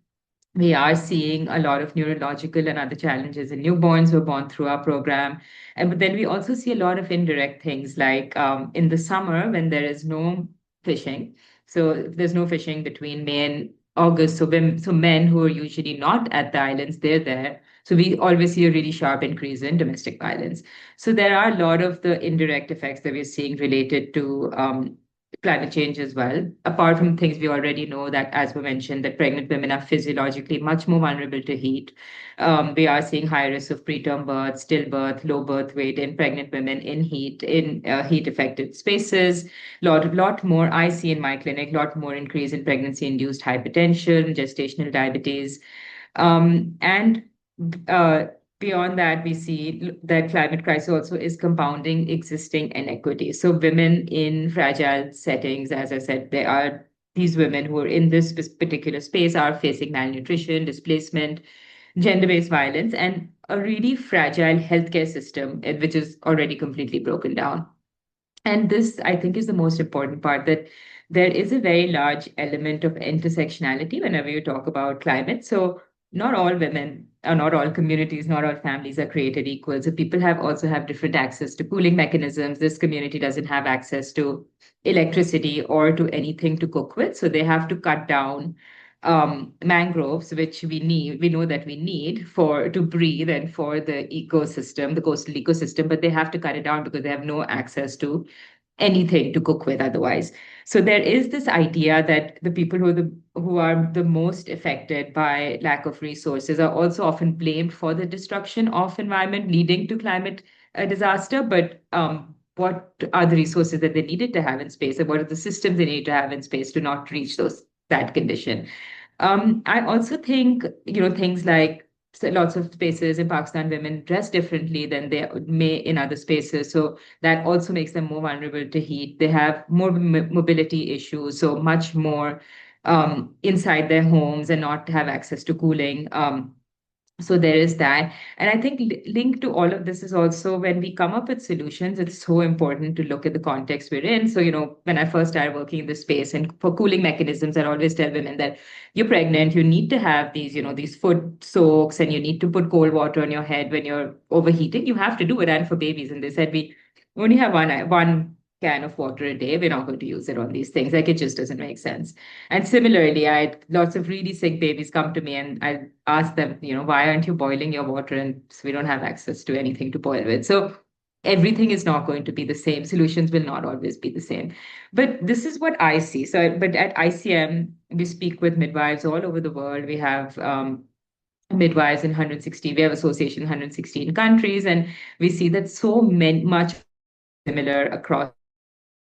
We are seeing a lot of neurological and other challenges in newborns who are born through our program. But then we also see a lot of indirect things like in the summer when there is no fishing. So if there's no fishing between May and August, so men who are usually not at the islands, they're there. So we always see a really sharp increase in domestic violence. So there are a lot of the indirect effects that we're seeing related to climate change as well. Apart from things we already know that, as we mentioned, that pregnant women are physiologically much more vulnerable to heat. We are seeing high risks of preterm birth, stillbirth, low birth weight in pregnant women in heat affected spaces. Lot more I see in my clinic. Lot more increase in pregnancy induced hypertension, gestational diabetes, and uh, beyond that, we see that climate crisis also is compounding existing inequities. So women in fragile settings, as I said, there are these women who are in this particular space are facing malnutrition, displacement, gender-based violence, and a really fragile healthcare system, which is already completely broken down. And this, I think, is the most important part, that there is a very large element of intersectionality whenever you talk about climate. So not all women, or not all communities, not all families are created equal. So people also have different access to cooling mechanisms. This community doesn't have access to electricity or to anything to cook with. So they have to cut down mangroves, which we know that we need for to breathe and for the ecosystem, the coastal ecosystem, but they have to cut it down because they have no access to anything to cook with otherwise. So there is this idea that the people who are the most affected by lack of resources are also often blamed for the destruction of environment leading to climate disaster. But what are the resources that they needed to have in space, and what are the systems they need to have in space to not reach that condition? I also think, things like lots of spaces in Pakistan, women dress differently than they may in other spaces. So that also makes them more vulnerable to heat. They have more mobility issues, so much more inside their homes and not have access to cooling. So there is that. And I think linked to all of this is also when we come up with solutions, it's so important to look at the context we're in. So, when I first started working in this space and for cooling mechanisms, I always tell women that you're pregnant, you need to have these foot soaks, and you need to put cold water on your head when you're overheating. You have to do it. And for babies, and they said we only have one can of water a day. We're not going to use it on these things. Like, it just doesn't make sense. And similarly, I had lots of really sick babies come to me, and I ask them, why aren't you boiling your water? And so we don't have access to anything to boil with. So everything is not going to be the same. Solutions will not always be the same. But this is what I see. But at ICM, we speak with midwives all over the world. We have midwives in 160, we have association in 116 countries, and we see that much similar across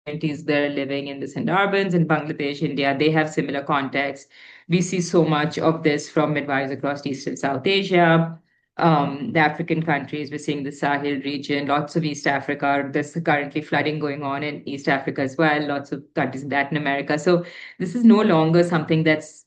communities that are living in the Sundarbans in Bangladesh, India. They have similar contexts. We see so much of this from midwives across East and South Asia, the African countries. We're seeing the Sahel region, lots of East Africa. There's currently flooding going on in East Africa as well, lots of countries in Latin America. So this is no longer something that's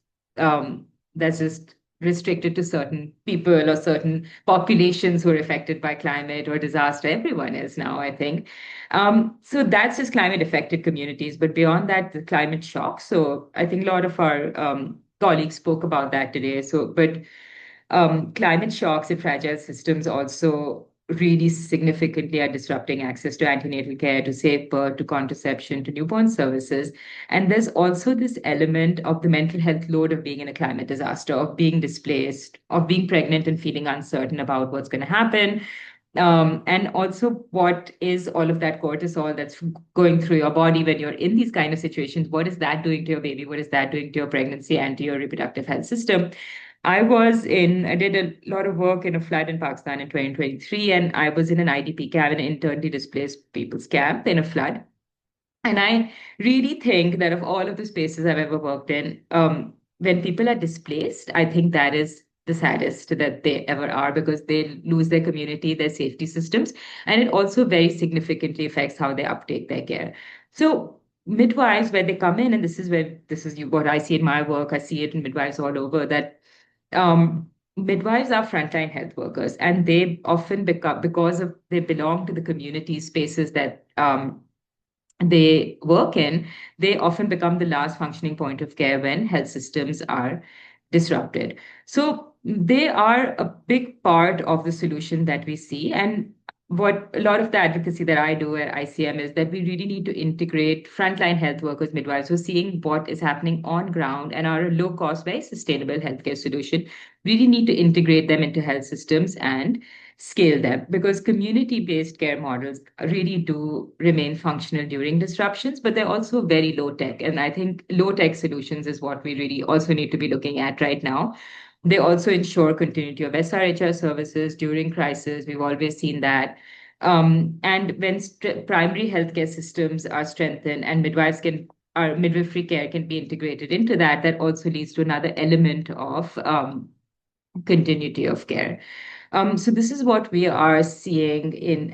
just restricted to certain people or certain populations who are affected by climate or disaster. Everyone is now, I think. So that's just climate affected communities. But beyond that, the climate shock. So I think a lot of our colleagues spoke about that today. But climate shocks in fragile systems also really significantly are disrupting access to antenatal care, to safe birth, to contraception, to newborn services. And there's also this element of the mental health load of being in a climate disaster, of being displaced, of being pregnant and feeling uncertain about what's going to happen. And also, what is all of that cortisol that's going through your body when you're in these kind of situations? What is that doing to your baby? What is that doing to your pregnancy and to your reproductive health system? I did a lot of work in a flood in Pakistan in 2023, and I was in an IDP camp, an internally displaced people's camp in a flood. And I really think that of all of the spaces I've ever worked in, when people are displaced, I think that is the saddest that they ever are, because they lose their community, their safety systems, and it also very significantly affects how they uptake their care. So midwives, where they come in, and this is what I see in my work, I see it in midwives all over, that midwives are frontline health workers, and they often become, they belong to the community spaces that they work in, they often become the last functioning point of care when health systems are disrupted. So they are a big part of the solution that we see. And what a lot of the advocacy that I do at ICM is that we really need to integrate frontline health workers, midwives, who are seeing what is happening on ground and are a low cost, very sustainable healthcare solution. Really need to integrate them into health systems and scale them, because community based care models really do remain functional during disruptions, but they're also very low tech. And I think low tech solutions is what we really also need to be looking at right now. They also ensure continuity of SRHR services during crisis. We've always seen that. And when primary healthcare systems are strengthened and midwives can, our midwifery care can be integrated into that, that also leads to another element of continuity of care. So this is what we are seeing in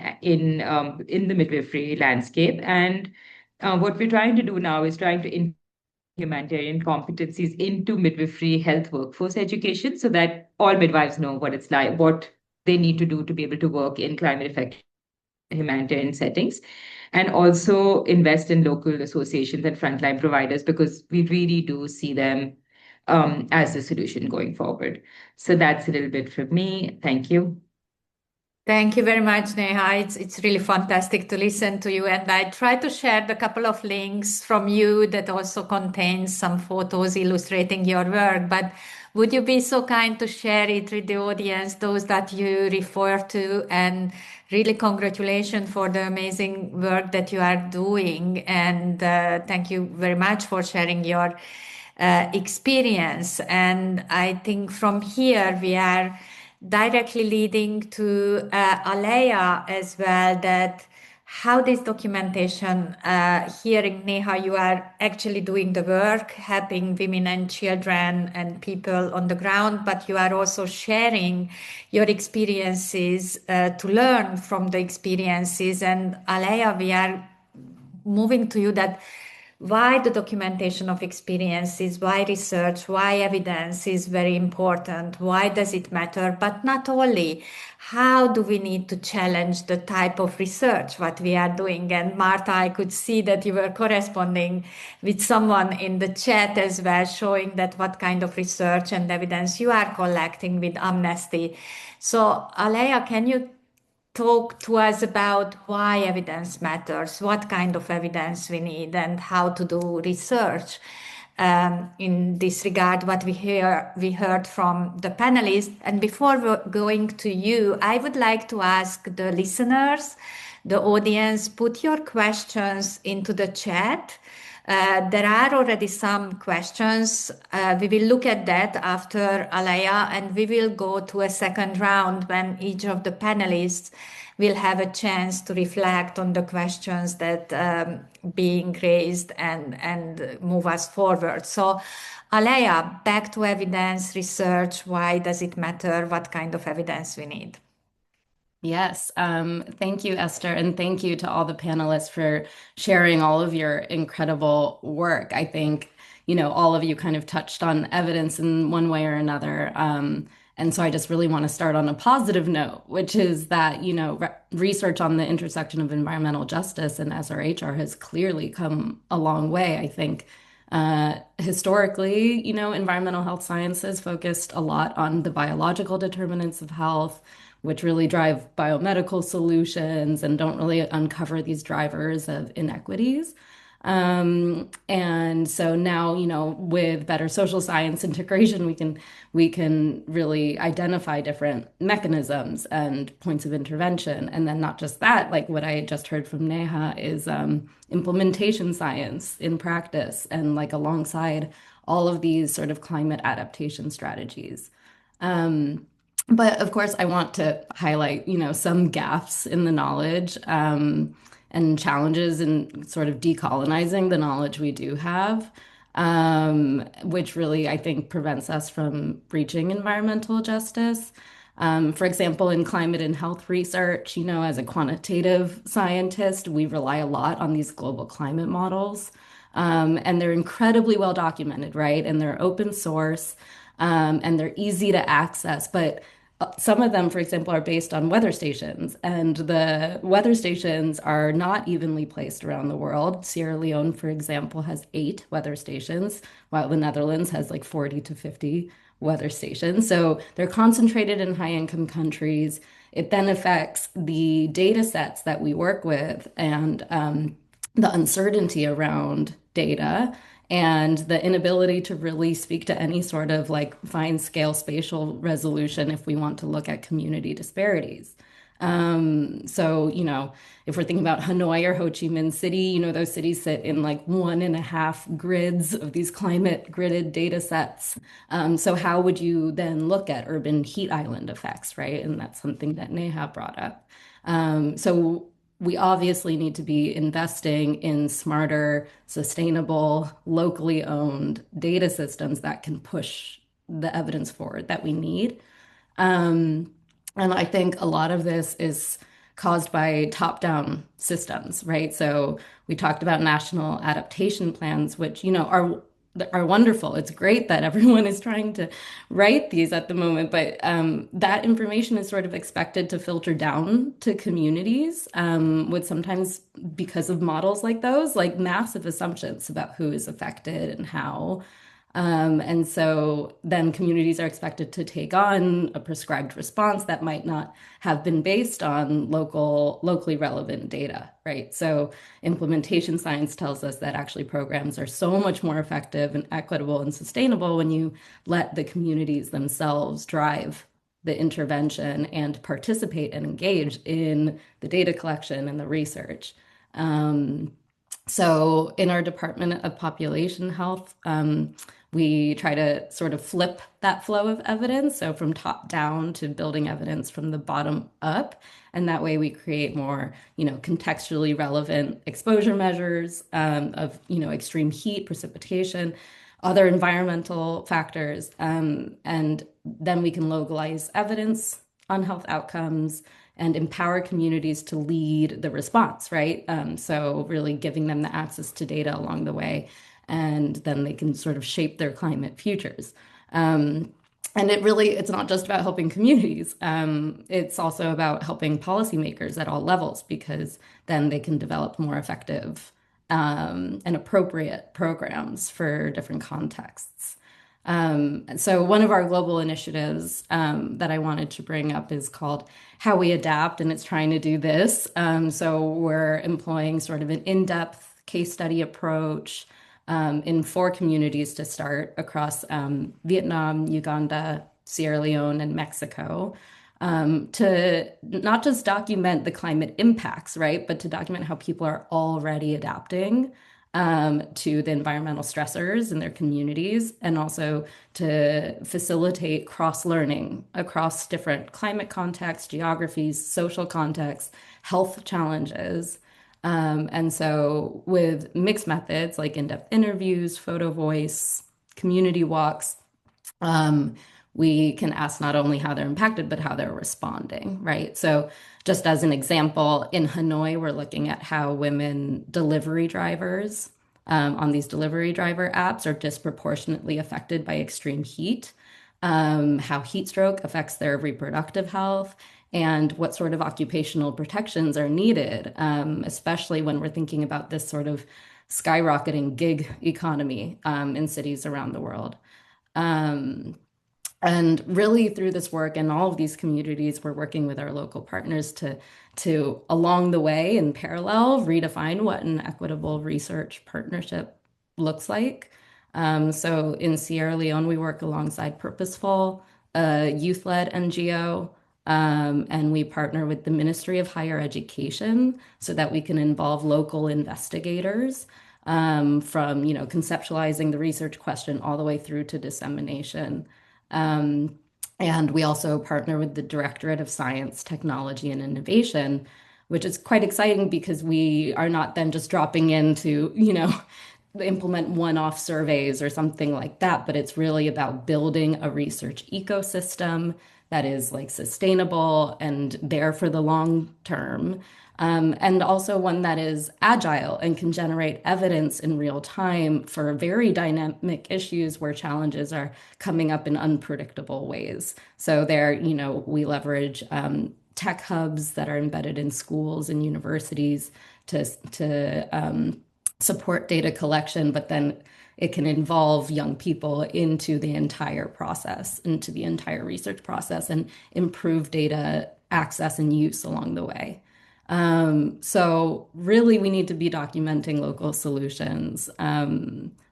the midwifery landscape, and what we're trying to do now is trying to humanitarian competencies into midwifery health workforce education so that all midwives know what it's like, what they need to do to be able to work in climate effective humanitarian settings, and also invest in local associations and frontline providers, because we really do see them as the solution going forward. So that's a little bit from me. Thank you. Thank you very much, Neha. It's really fantastic to listen to you. And I try to share the couple of links from you that also contains some photos illustrating your work. But would you be so kind to share it with the audience, those that you refer to? And really congratulations for the amazing work that you are doing. And thank you very much for sharing your experience. And I think from here we are directly leading to Alea as well, that how this documentation, hearing Neha, you are actually doing the work, helping women and children and people on the ground, but you are also sharing your experiences to learn from the experiences. And Alea, we are moving to you that why the documentation of experiences, why research, why evidence is very important, why does it matter, but not only, how do we need to challenge the type of research what we are doing? And Marta, I could see that you were corresponding with someone in the chat as well, showing that what kind of research and evidence you are collecting with Amnesty. So Alea, can you talk to us about why evidence matters, what kind of evidence we need, and how to do research. In this regard, what we heard from the panelists. And before going to you, I would like to ask the listeners, the audience, put your questions into the chat. There are already some questions. We will look at that after Alea, and we will go to a second round when each of the panelists will have a chance to reflect on the questions that being raised and move us forward. So Alea, back to evidence research. Why does it matter? What kind of evidence we need? Yes, thank you, Esther, and thank you to all the panelists for sharing all of your incredible work. I think, all of you kind of touched on evidence in one way or another. And so I just really want to start on a positive note, which is that, research on the intersection of environmental justice and SRHR has clearly come a long way. I think historically, environmental health sciences focused a lot on the biological determinants of health, which really drive biomedical solutions and don't really uncover these drivers of inequities. And so now, with better social science integration, we can really identify different mechanisms and points of intervention. And then not just that, like what I just heard from Neha is implementation science in practice, and like alongside all of these sort of climate adaptation strategies. But of course, I want to highlight, some gaps in the knowledge and challenges in sort of decolonizing the knowledge we do have, which really, I think, prevents us from reaching environmental justice. For example, in climate and health research, as a quantitative scientist, we rely a lot on these global climate models. And they're incredibly well documented, right? And they're open source, and they're easy to access. But some of them, for example, are based on weather stations, and the weather stations are not evenly placed around the world. Sierra Leone, for example, has 8 weather stations, while the Netherlands has like 40 to 50 weather stations. So they're concentrated in high-income countries. it then affects the data sets that we work with and the uncertainty around data and the inability to really speak to any sort of like fine scale spatial resolution if we want to look at community disparities. So, if we're thinking about Hanoi or Ho Chi Minh City, those cities sit in like 1.5 grids of these climate gridded data sets. So how would you then look at urban heat island effects, right? And that's something that Neha brought up. So we obviously need to be investing in smarter, sustainable, locally owned data systems that can push the evidence forward that we need. And I think a lot of this is caused by top-down systems, right? So we talked about national adaptation plans, which, are wonderful. It's great that everyone is trying to write these at the moment, but that information is sort of expected to filter down to communities with sometimes, because of models like those, like massive assumptions about who is affected and how. And so then communities are expected to take on a prescribed response that might not have been based on locally relevant data, right? So implementation science tells us that actually programs are so much more effective and equitable and sustainable when you let the communities themselves drive the intervention and participate and engage in the data collection and the research. So in our Department of Population Health, we try to sort of flip that flow of evidence. So from top down to building evidence from the bottom up. And that way we create more, contextually relevant exposure measures of, extreme heat, precipitation, other environmental factors. And then we can localize evidence on health outcomes and empower communities to lead the response, right? So really giving them the access to data along the way, and then they can sort of shape their climate futures. And it's not just about helping communities. It's also about helping policymakers at all levels, because then they can develop more effective and appropriate programs for different contexts. So one of our global initiatives that I wanted to bring up is called How We Adapt, and it's trying to do this. So we're employing sort of an in-depth case study approach in 4 communities to start across Vietnam, Uganda, Sierra Leone, and Mexico, to not just document the climate impacts, right, but to document how people are already adapting to the environmental stressors in their communities, and also to facilitate cross-learning across different climate contexts, geographies, social contexts, health challenges. And so with mixed methods like in-depth interviews, photo voice, community walks, we can ask not only how they're impacted, but how they're responding, right? So just as an example, in Hanoi, we're looking at how women delivery drivers on these delivery driver apps are disproportionately affected by extreme heat, how heat stroke affects their reproductive health, and what sort of occupational protections are needed, especially when we're thinking about this sort of skyrocketing gig economy in cities around the world. And really through this work in all of these communities, we're working with our local partners to along the way in parallel, redefine what an equitable research partnership looks like. So in Sierra Leone, we work alongside Purposeful, a youth-led NGO, and we partner with the Ministry of Higher Education so that we can involve local investigators from, conceptualizing the research question all the way through to dissemination. And we also partner with the Directorate of Science, Technology, and Innovation, which is quite exciting because we are not then just dropping in to, implement one-off surveys or something like that, but it's really about building a research ecosystem that is like sustainable and there for the long term. And also one that is agile and can generate evidence in real time for very dynamic issues where challenges are coming up in unpredictable ways. So there, we leverage tech hubs that are embedded in schools and universities to support data collection, but then it can involve young people into the entire process, into the entire research process, and improve data access and use along the way. So really, we need to be documenting local solutions,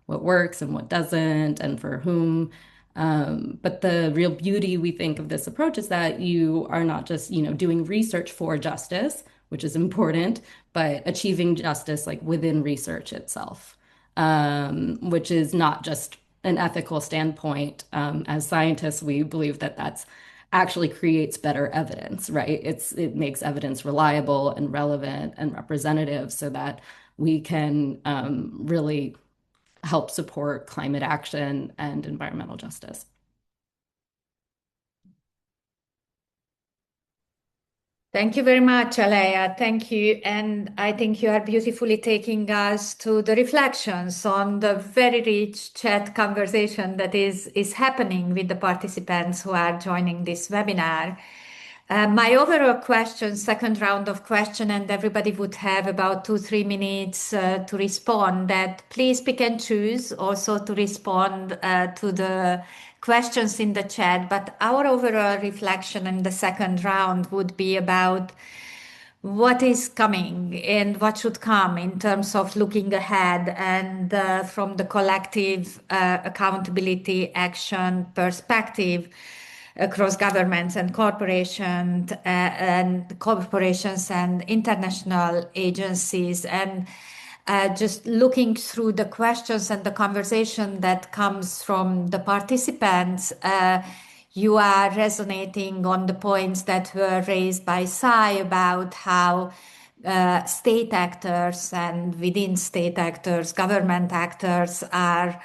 what works and what doesn't, and for whom. But the real beauty, we think, of this approach is that you are not just, doing research for justice, which is important, but achieving justice like within research itself, which is not just an ethical standpoint. As scientists, we believe that that's actually creates better evidence, right? It makes evidence reliable and relevant and representative so that we can really help support climate action and environmental justice. Thank you very much, Alea. Thank you. And I think you are beautifully taking us to the reflections on the very rich chat conversation that is happening with the participants who are joining this webinar. My overall question, second round of question, and everybody would have about 2-3 minutes to respond, that please pick and choose also to respond to the questions in the chat. But our overall reflection in the second round would be about what is coming and what should come in terms of looking ahead and from the collective accountability action perspective across governments and corporations and international agencies, and just looking through the questions and the conversation that comes from the participants. You are resonating on the points that were raised by Sai about how state actors and within state actors, government actors are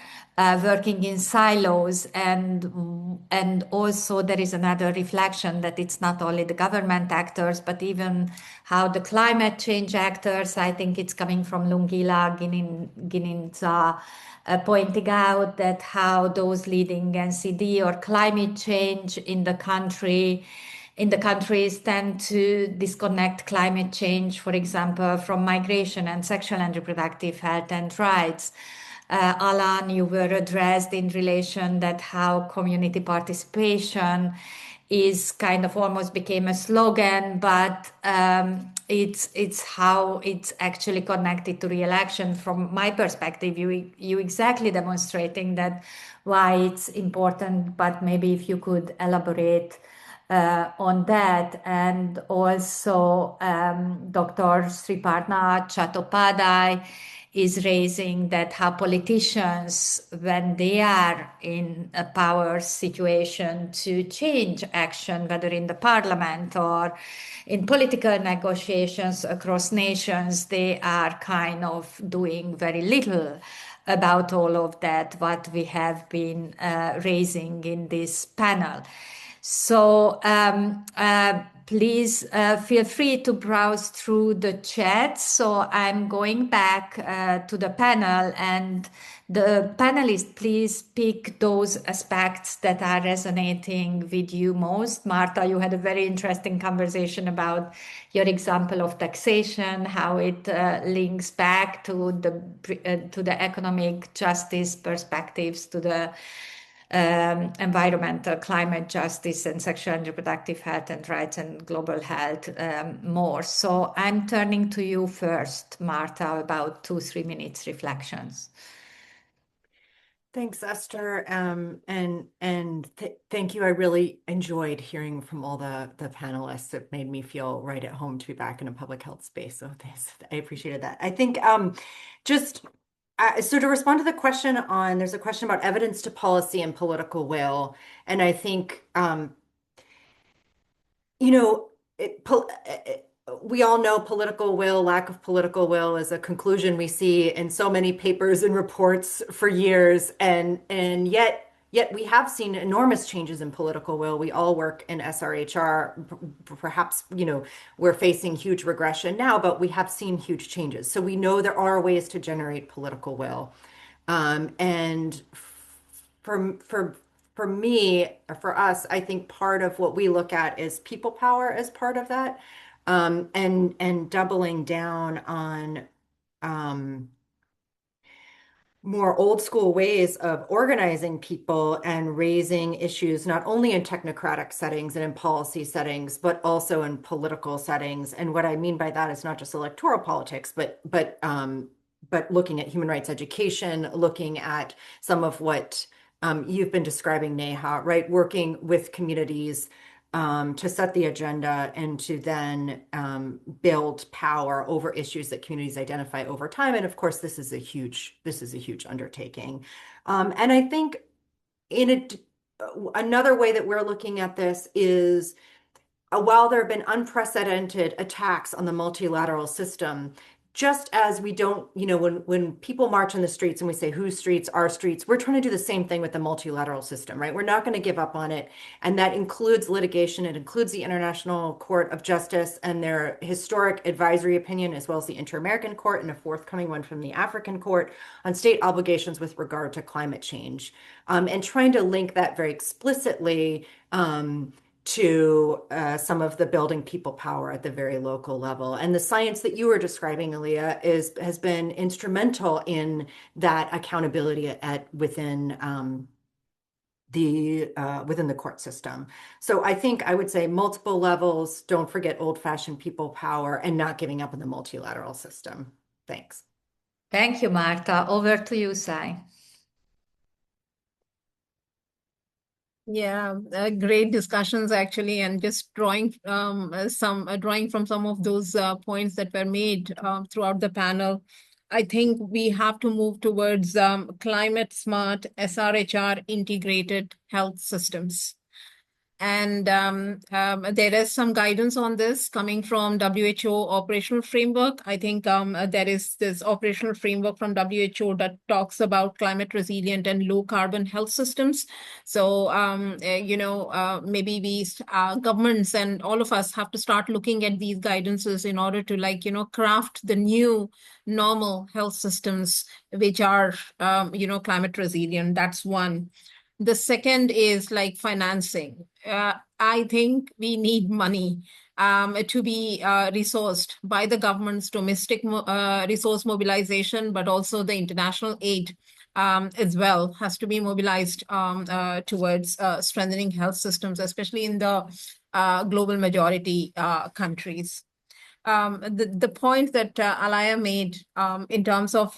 working in silos, and also there is another reflection that it's not only the government actors, but even how the climate change actors, I think it's coming from Lungila Gininza, pointing out that how those leading NCD or climate change in the countries tend to disconnect climate change, for example, from migration and sexual and reproductive health and rights. Alan, you were addressed in relation that how community participation is kind of almost became a slogan, but it's how it's actually connected to real action. From my perspective, you exactly demonstrating that why it's important, but maybe if you could elaborate on that. And also Dr. Sriparna Chattopadhyay is raising that how politicians, when they are in a power situation to change action, whether in the parliament or in political negotiations across nations, they are kind of doing very little about all of that, what we have been raising in this panel. So please feel free to browse through the chat. So I'm going back to the panel, and the panelists, please pick those aspects that are resonating with you most. Marta, you had a very interesting conversation about your example of taxation, how it links back to the economic justice perspectives, to the environmental, climate justice, and sexual and reproductive health and rights and global health more. So I'm turning to you first, Marta, about 2-3 minutes reflections. Thanks, Esther. Thank you. I really enjoyed hearing from all the panelists. It made me feel right at home to be back in a public health space. So thanks. I appreciated that. I think so to respond to the question there's a question about evidence to policy and political will. And I think, we all know political will, lack of political will is a conclusion we see in so many papers and reports for years. And yet we have seen enormous changes in political will. We all work in SRHR. Perhaps, we're facing huge regression now, but we have seen huge changes. So we know there are ways to generate political will. And for me, or for us, I think part of what we look at is people power as part of that. And doubling down on more old school ways of organizing people and raising issues, not only in technocratic settings and in policy settings, but also in political settings. And what I mean by that is not just electoral politics, but looking at human rights education, looking at some of what you've been describing, Neha, right? Working with communities to set the agenda and to then build power over issues that communities identify over time. And of course, this is a huge undertaking. And I think another way that we're looking at this is while there have been unprecedented attacks on the multilateral system, just as we don't, when people march in the streets and we say, whose streets, our streets, we're trying to do the same thing with the multilateral system, right? We're not going to give up on it. And that includes litigation. It includes the International Court of Justice and their historic advisory opinion, as well as the Inter-American Court and a forthcoming one from the African Court on state obligations with regard to climate change. And trying to link that very explicitly to some of the building people power at the very local level. And the science that you were describing, Aaliyah, has been instrumental in that accountability within the court system. So I think I would say multiple levels, don't forget old-fashioned people power, and not giving up on the multilateral system. Thanks. Thank you, Marta. Over to you, Sai. Yeah, great discussions actually, and just drawing from some of those points that were made throughout the panel. I think we have to move towards climate smart SRHR integrated health systems. And there is some guidance on this coming from WHO operational framework. I think there is this operational framework from WHO that talks about climate resilient and low carbon health systems. So, maybe we governments and all of us have to start looking at these guidances in order to craft the new normal health systems, which are, climate resilient. That's one. The second is financing. I think we need money to be resourced by the government's domestic resource mobilization, but also the international aid as well has to be mobilized towards strengthening health systems, especially in the global majority countries. The point that Alaya made in terms of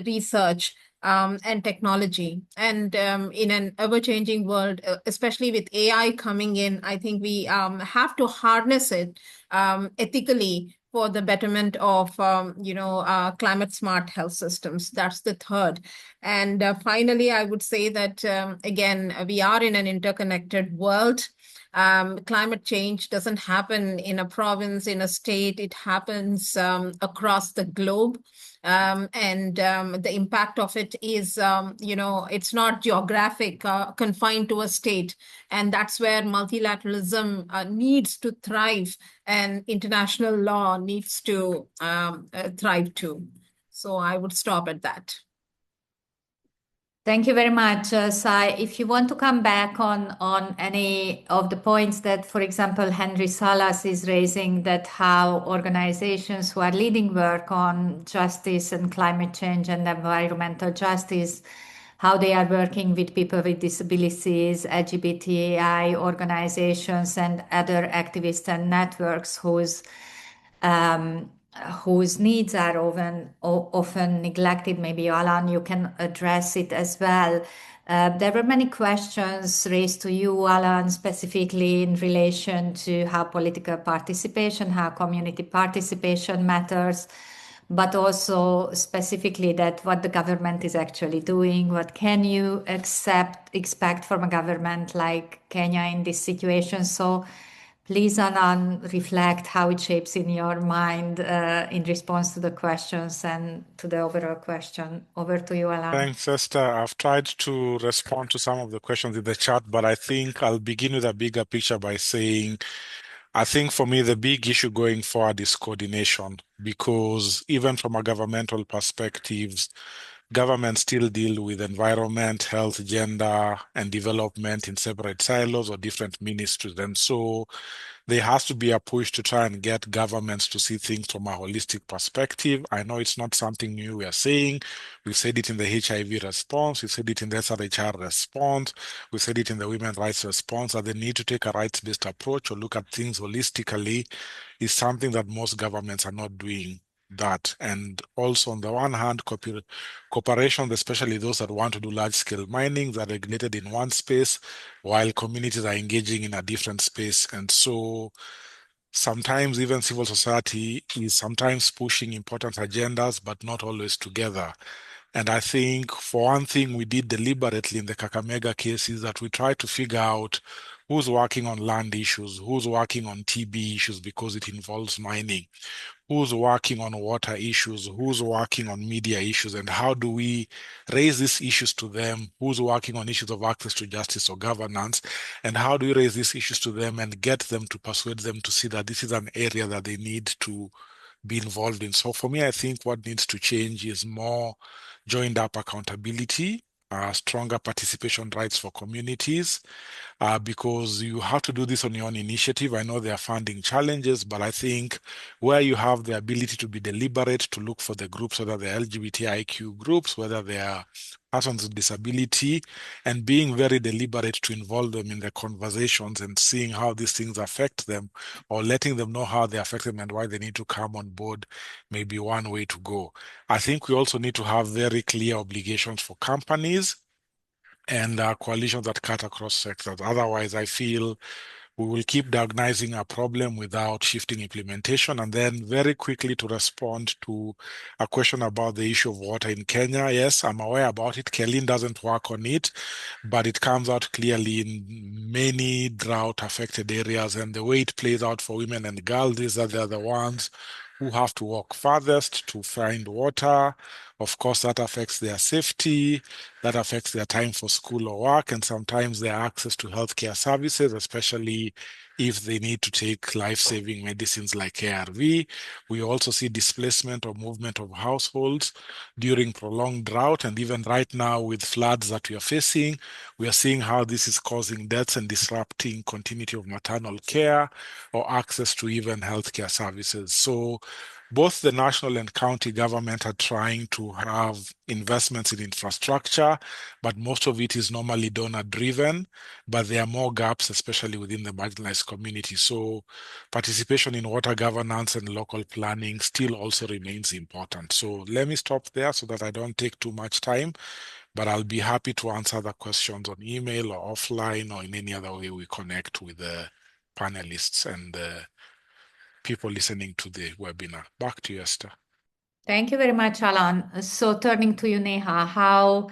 research and technology. And in an ever-changing world, especially with AI coming in, I think we have to harness it ethically for the betterment of, climate smart health systems. That's the third. And finally, I would say that, again, we are in an interconnected world. Climate change doesn't happen in a province, in a state. It happens across the globe. And the impact of it is, it's not geographic, confined to a state. And that's where multilateralism needs to thrive and international law needs to thrive too. So I would stop at that. Thank you very much, Sai. If you want to come back on any of the points that, for example, Henry Salas is raising, that how organizations who are leading work on justice and climate change and environmental justice, how they are working with people with disabilities, LGBTI organizations, and other activists and networks whose needs are often neglected. Maybe Alan, you can address it as well. There were many questions raised to you, Alan, specifically in relation to how political participation, how community participation matters, but also specifically that what the government is actually doing. What can you expect from a government like Kenya in this situation? So please, Alan, reflect how it shapes in your mind in response to the questions and to the overall question. Over to you, Alan. Thanks, Esther. I've tried to respond to some of the questions in the chat, but I think I'll begin with a bigger picture by saying, I think for me, the big issue going forward is coordination, because even from a governmental perspective, governments still deal with environment, health, gender, and development in separate silos or different ministries. And so there has to be a push to try and get governments to see things from a holistic perspective. I know it's not something new we are saying. We've said it in the HIV response, we've said it in the SRHR response, we've said it in the women's rights response, that they need to take a rights-based approach or look at things holistically is something that most governments are not doing that. And also, on the one hand, corporations, especially those that want to do large-scale mining, that are regulated in one space, while communities are engaging in a different space. And so sometimes even civil society is sometimes pushing important agendas, but not always together. And I think for one thing we did deliberately in the Kakamega case is that we tried to figure out who's working on land issues, who's working on TB issues because it involves mining, who's working on water issues, who's working on media issues, and how do we raise these issues to them, who's working on issues of access to justice or governance, and how do we raise these issues to them and get them to persuade them to see that this is an area that they need to be involved in. So for me, I think what needs to change is more joined up accountability, stronger participation rights for communities, because you have to do this on your own initiative. I know there are funding challenges, but I think where you have the ability to be deliberate, to look for the groups, whether they're LGBTIQ groups, whether they are persons with disability, and being very deliberate to involve them in the conversations and seeing how these things affect them, or letting them know how they affect them and why they need to come on board may be one way to go. I think we also need to have very clear obligations for companies and coalitions that cut across sectors. Otherwise, I feel we will keep diagnosing a problem without shifting implementation. And then very quickly to respond to a question about the issue of water in Kenya. Yes, I'm aware about it. Kelin doesn't work on it, but it comes out clearly in many drought-affected areas. And the way it plays out for women and girls is that they're the ones who have to walk farthest to find water. Of course, that affects their safety, that affects their time for school or work, and sometimes their access to healthcare services, especially if they need to take life-saving medicines like ARV. We also see displacement or movement of households during prolonged drought. And even right now with floods that we are facing, we are seeing how this is causing deaths and disrupting continuity of maternal care or access to even healthcare services. So both the national and county government are trying to have investments in infrastructure, but most of it is normally donor-driven, but there are more gaps, especially within the marginalized community. So participation in water governance and local planning still also remains important. So let me stop there so that I don't take too much time, but I'll be happy to answer the questions on email or offline or in any other way we connect with the panelists and the people listening to the webinar. Back to you, Esther. Thank you very much, Alan. So turning to you, Neha, how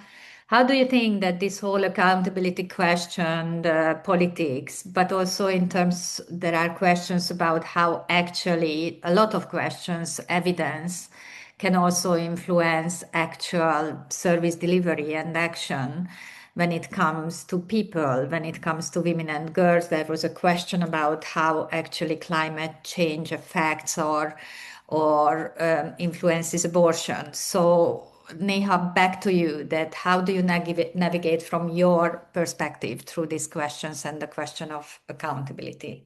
do you think that this whole accountability question, the politics, but also in terms, there are questions about how actually, a lot of questions, evidence can also influence actual service delivery and action when it comes to people, when it comes to women and girls. There was a question about how actually climate change affects or influences abortion. So Neha, back to you, that how do you navigate from your perspective through these questions and the question of accountability?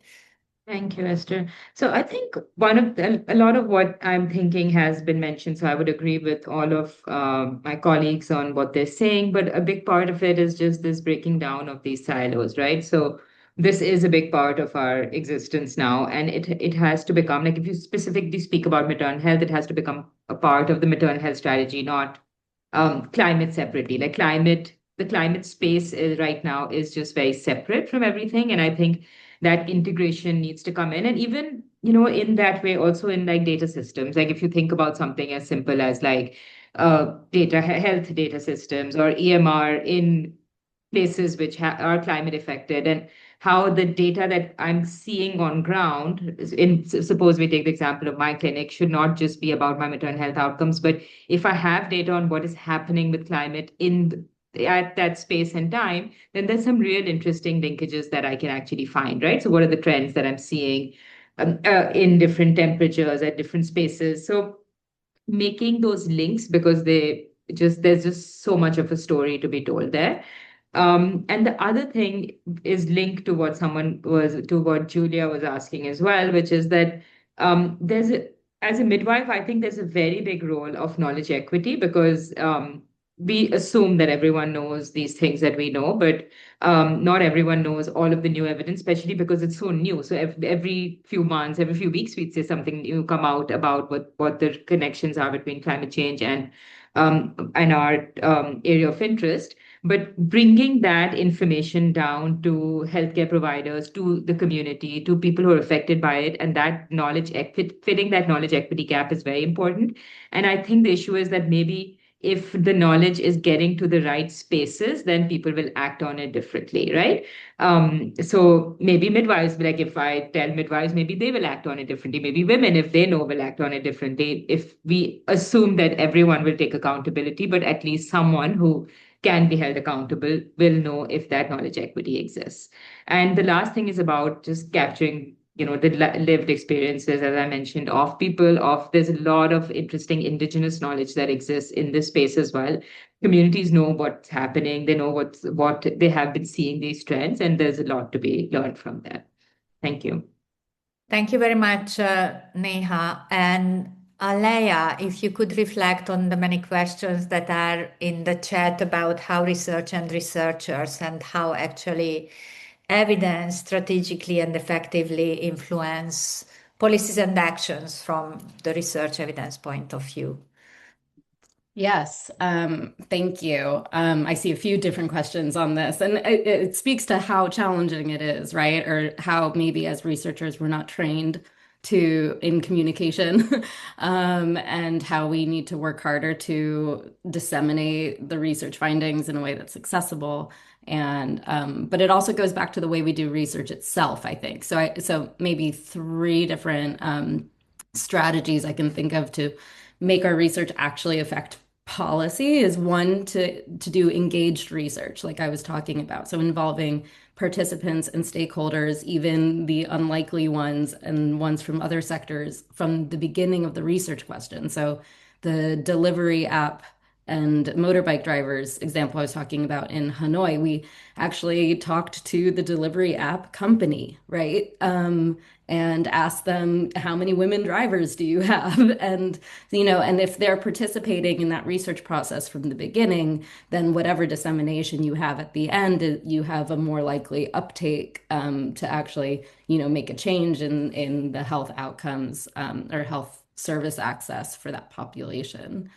Thank you, Esther. So I think a lot of what I'm thinking has been mentioned. So I would agree with all of my colleagues on what they're saying, but a big part of it is just this breaking down of these silos, right? So this is a big part of our existence now, and it has to become, like, if you specifically speak about maternal health, it has to become a part of the maternal health strategy, not climate separately. Like the climate space is, right now, is just very separate from everything, and I think that integration needs to come in. And even, in that way, also in like data systems, like if you think about something as simple as like health data systems or EMR in places which are climate affected, and how the data that I'm seeing on ground, suppose we take the example of my clinic, should not just be about my maternal health outcomes, but if I have data on what is happening with climate at that space and time, then there's some real interesting linkages that I can actually find, right? So what are the trends that I'm seeing in different temperatures at different spaces? So making those links, because they there's just so much of a story to be told there. And the other thing is linked to what Julia was asking as well, which is that as a midwife, I think there's a very big role of knowledge equity, because we assume that everyone knows these things that we know, but not everyone knows all of the new evidence, especially because it's so new. So every few months, every few weeks, we'd say something new come out about what the connections are between climate change and our area of interest. But bringing that information down to healthcare providers, to the community, to people who are affected by it, and that filling that knowledge equity gap is very important. And I think the issue is that maybe if the knowledge is getting to the right spaces, then people will act on it differently, right? So maybe midwives, like if I tell midwives, maybe they will act on it differently. Maybe women, if they know, will act on it differently. If we assume that everyone will take accountability, but at least someone who can be held accountable will know if that knowledge equity exists. And the last thing is about just capturing, the lived experiences, as I mentioned, of people. There's a lot of interesting indigenous knowledge that exists in this space as well. Communities know what's happening, they know what they have been seeing, these trends, and there's a lot to be learned from that. Thank you. Thank you very much, Neha. And Alea, if you could reflect on the many questions that are in the chat about how research and researchers and how actually evidence strategically and effectively influence policies and actions from the research evidence point of view. Yes, thank you. I see a few different questions on this, and it speaks to how challenging it is, right? Or how maybe as researchers we're not trained in communication, and how we need to work harder to disseminate the research findings in a way that's accessible. And but it also goes back to the way we do research itself, I think. So maybe three different strategies I can think of to make our research actually affect policy is one, to do engaged research, like I was talking about. So involving participants and stakeholders, even the unlikely ones and ones from other sectors, from the beginning of the research question. So the delivery app and motorbike drivers example I was talking about in Hanoi, we actually talked to the delivery app company, right? And asked them, how many women drivers do you have? And, and if they're participating in that research process from the beginning, then whatever dissemination you have at the end, you have a more likely uptake to actually, make a change in the health outcomes or health service access for that population.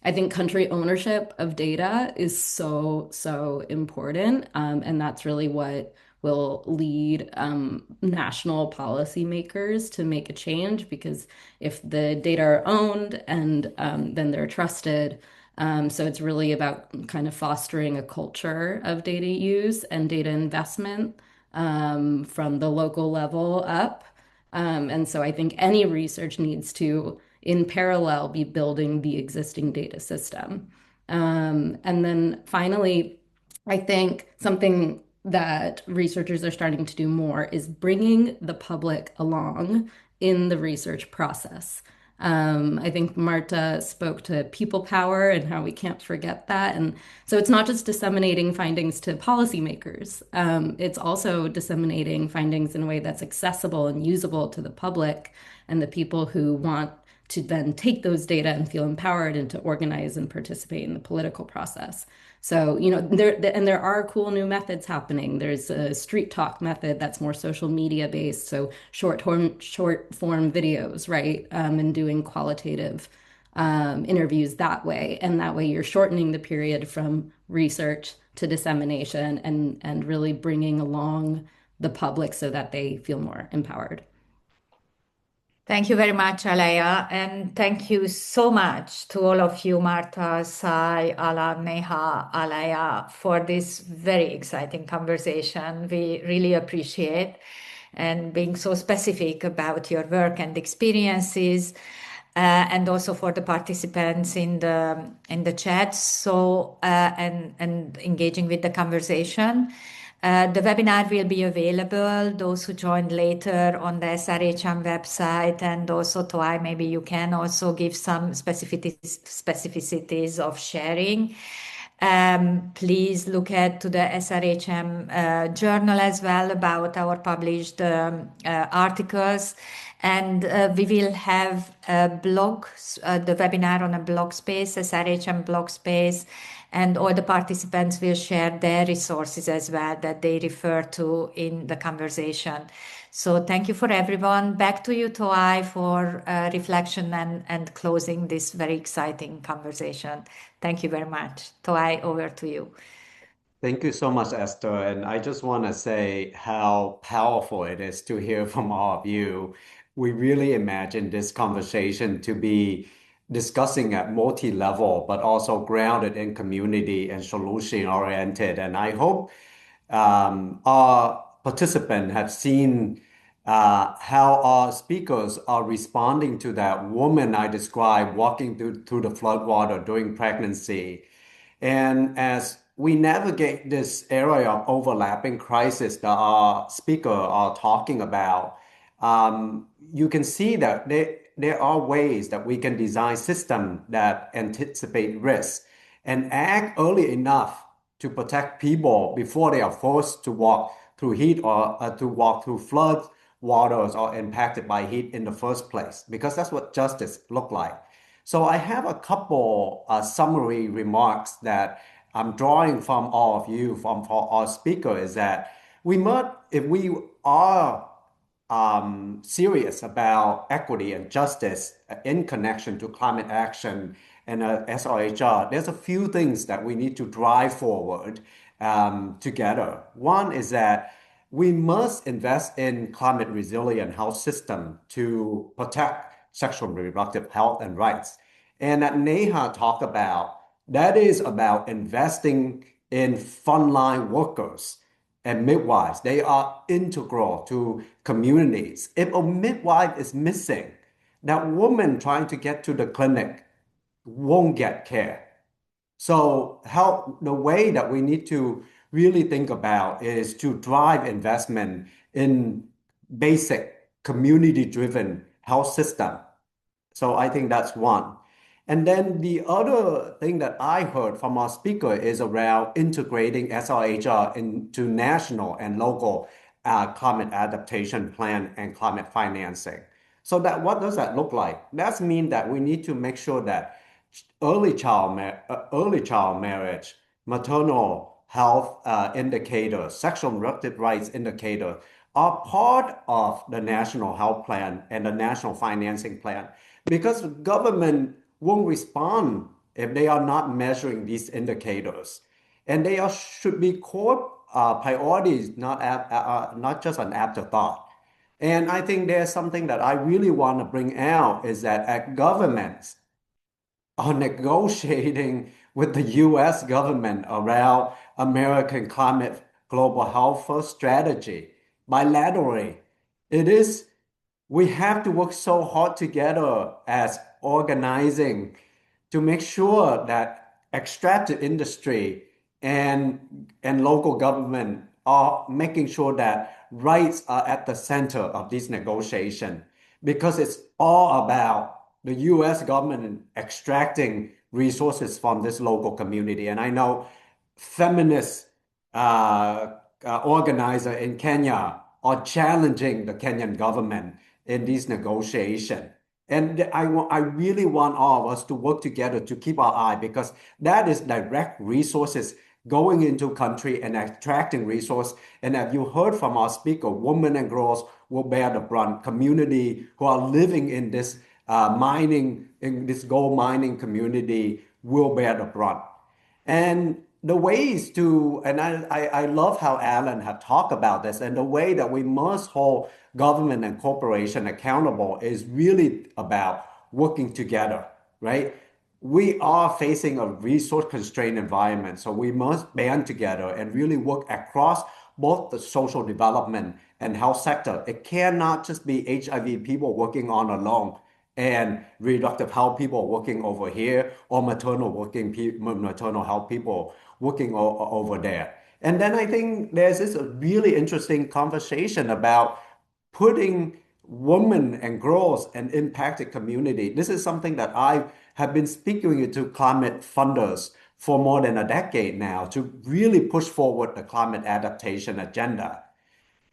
I think country ownership of data is so, so important. And that's really what will lead national policymakers to make a change, because if the data are owned and then they're trusted. So it's really about kind of fostering a culture of data use and data investment from the local level up. And so I think any research needs to, in parallel, be building the existing data system. And then finally, I think something that researchers are starting to do more is bringing the public along in the research process. I think Marta spoke to people power and how we can't forget that. And so it's not just disseminating findings to policymakers, it's also disseminating findings in a way that's accessible and usable to the public and the people who want to then take those data and feel empowered and to organize and participate in the political process. So, there are cool new methods happening. There's a street talk method that's more social media based, so short form videos, right? And doing qualitative interviews that way. And that way you're shortening the period from research to dissemination and really bringing along the public so that they feel more empowered. Thank you very much, Alea, and thank you so much to all of you, Marta, Sai, Ala, Neha, Alea, for this very exciting conversation. We really appreciate and being so specific about your work and experiences, and also for the participants in the chat. And engaging with the conversation. The webinar will be available, those who joined later, on the SRHM website, and also Toai, maybe you can also give some specificities of sharing. Please look at to the SRHM journal as well about our published articles. And we will have the webinar on a blog space, SRHM blog space, and all the participants will share their resources as well that they refer to in the conversation. So thank you for everyone. Back to you, Toai, for reflection and closing this very exciting conversation. Thank you very much. Toai, over to you. Thank you so much, Esther. And I just want to say how powerful it is to hear from all of you. We really imagine this conversation to be discussing at multi-level, but also grounded in community and solution-oriented. And I hope our participants have seen how our speakers are responding to that woman I described walking through the floodwater during pregnancy. And as we navigate this area of overlapping crisis that our speaker are talking about, you can see that there are ways that we can design systems that anticipate risk and act early enough to protect people before they are forced to walk through heat or to walk through flood waters or impacted by heat in the first place, because that's what justice look like. So I have a couple summary remarks that I'm drawing from all of you, from for our speaker, is that we must, if we are serious about equity and justice in connection to climate action and SRHR, there's a few things that we need to drive forward together. One is that we must invest in climate resilient health system to protect sexual and reproductive health and rights. And that Neha talked about, that is about investing in frontline workers and midwives. They are integral to communities. If a midwife is missing, that woman trying to get to the clinic won't get care. So the way that we need to really think about is to drive investment in basic community-driven health system. So I think that's one. And then the other thing that I heard from our speaker is around integrating SRHR into national and local climate adaptation plan and climate financing. So that what does that look like? That means that we need to make sure that early child marriage, maternal health indicators, sexual and reproductive rights indicator are part of the national health plan and the national financing plan, because government won't respond if they are not measuring these indicators. And they should be core priorities, not just an afterthought. And I think there's something that I really want to bring out is that governments are negotiating with the US government around American climate global health first strategy bilaterally. We have to work so hard together as organizing to make sure that extractive industry and local government are making sure that rights are at the center of this negotiation, because it's all about the US government extracting resources from this local community. And I know feminist organizer in Kenya are challenging the Kenyan government in this negotiation. And I really want all of us to work together to keep our eye, because that is direct resources going into country and attracting resource. And as you heard from our speaker, women and girls will bear the brunt. Community who are living in this gold mining community will bear the brunt. And the ways to, and I love how Alan had talked about this, and the way that we must hold government and corporation accountable is really about working together, right? We are facing a resource constrained environment, so we must band together and really work across both the social development and health sector. It cannot just be HIV people working on alone and reproductive health people working over here, or maternal health people working over there. And then I think there's this really interesting conversation about putting women and girls and impacted community. This is something that I have been speaking to climate funders for more than a decade now to really push forward the climate adaptation agenda.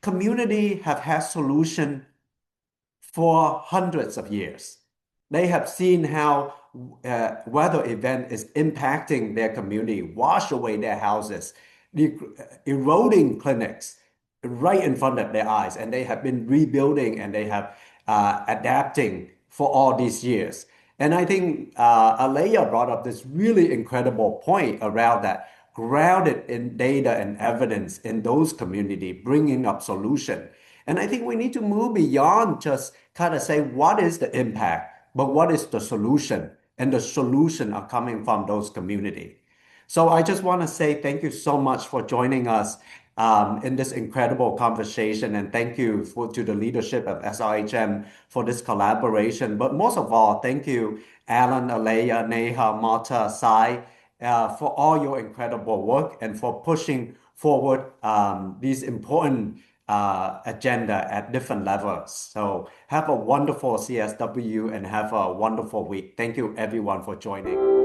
Community have had solution for hundreds of years. They have seen how weather event is impacting their community, wash away their houses, eroding clinics right in front of their eyes, and they have been rebuilding and they have adapting for all these years. And I think Alea brought up this really incredible point around that, grounded in data and evidence in those communities, bringing up solution. And I think we need to move beyond just kind of say, what is the impact, but what is the solution? And the solution are coming from those communities. So I just want to say thank you so much for joining us in this incredible conversation. And thank you to the leadership of SRHM for this collaboration. But most of all, thank you, Alan, Alea, Neha, Marta, Sai, for all your incredible work and for pushing forward these important agenda at different levels. So have a wonderful CSW and have a wonderful week. Thank you everyone for joining.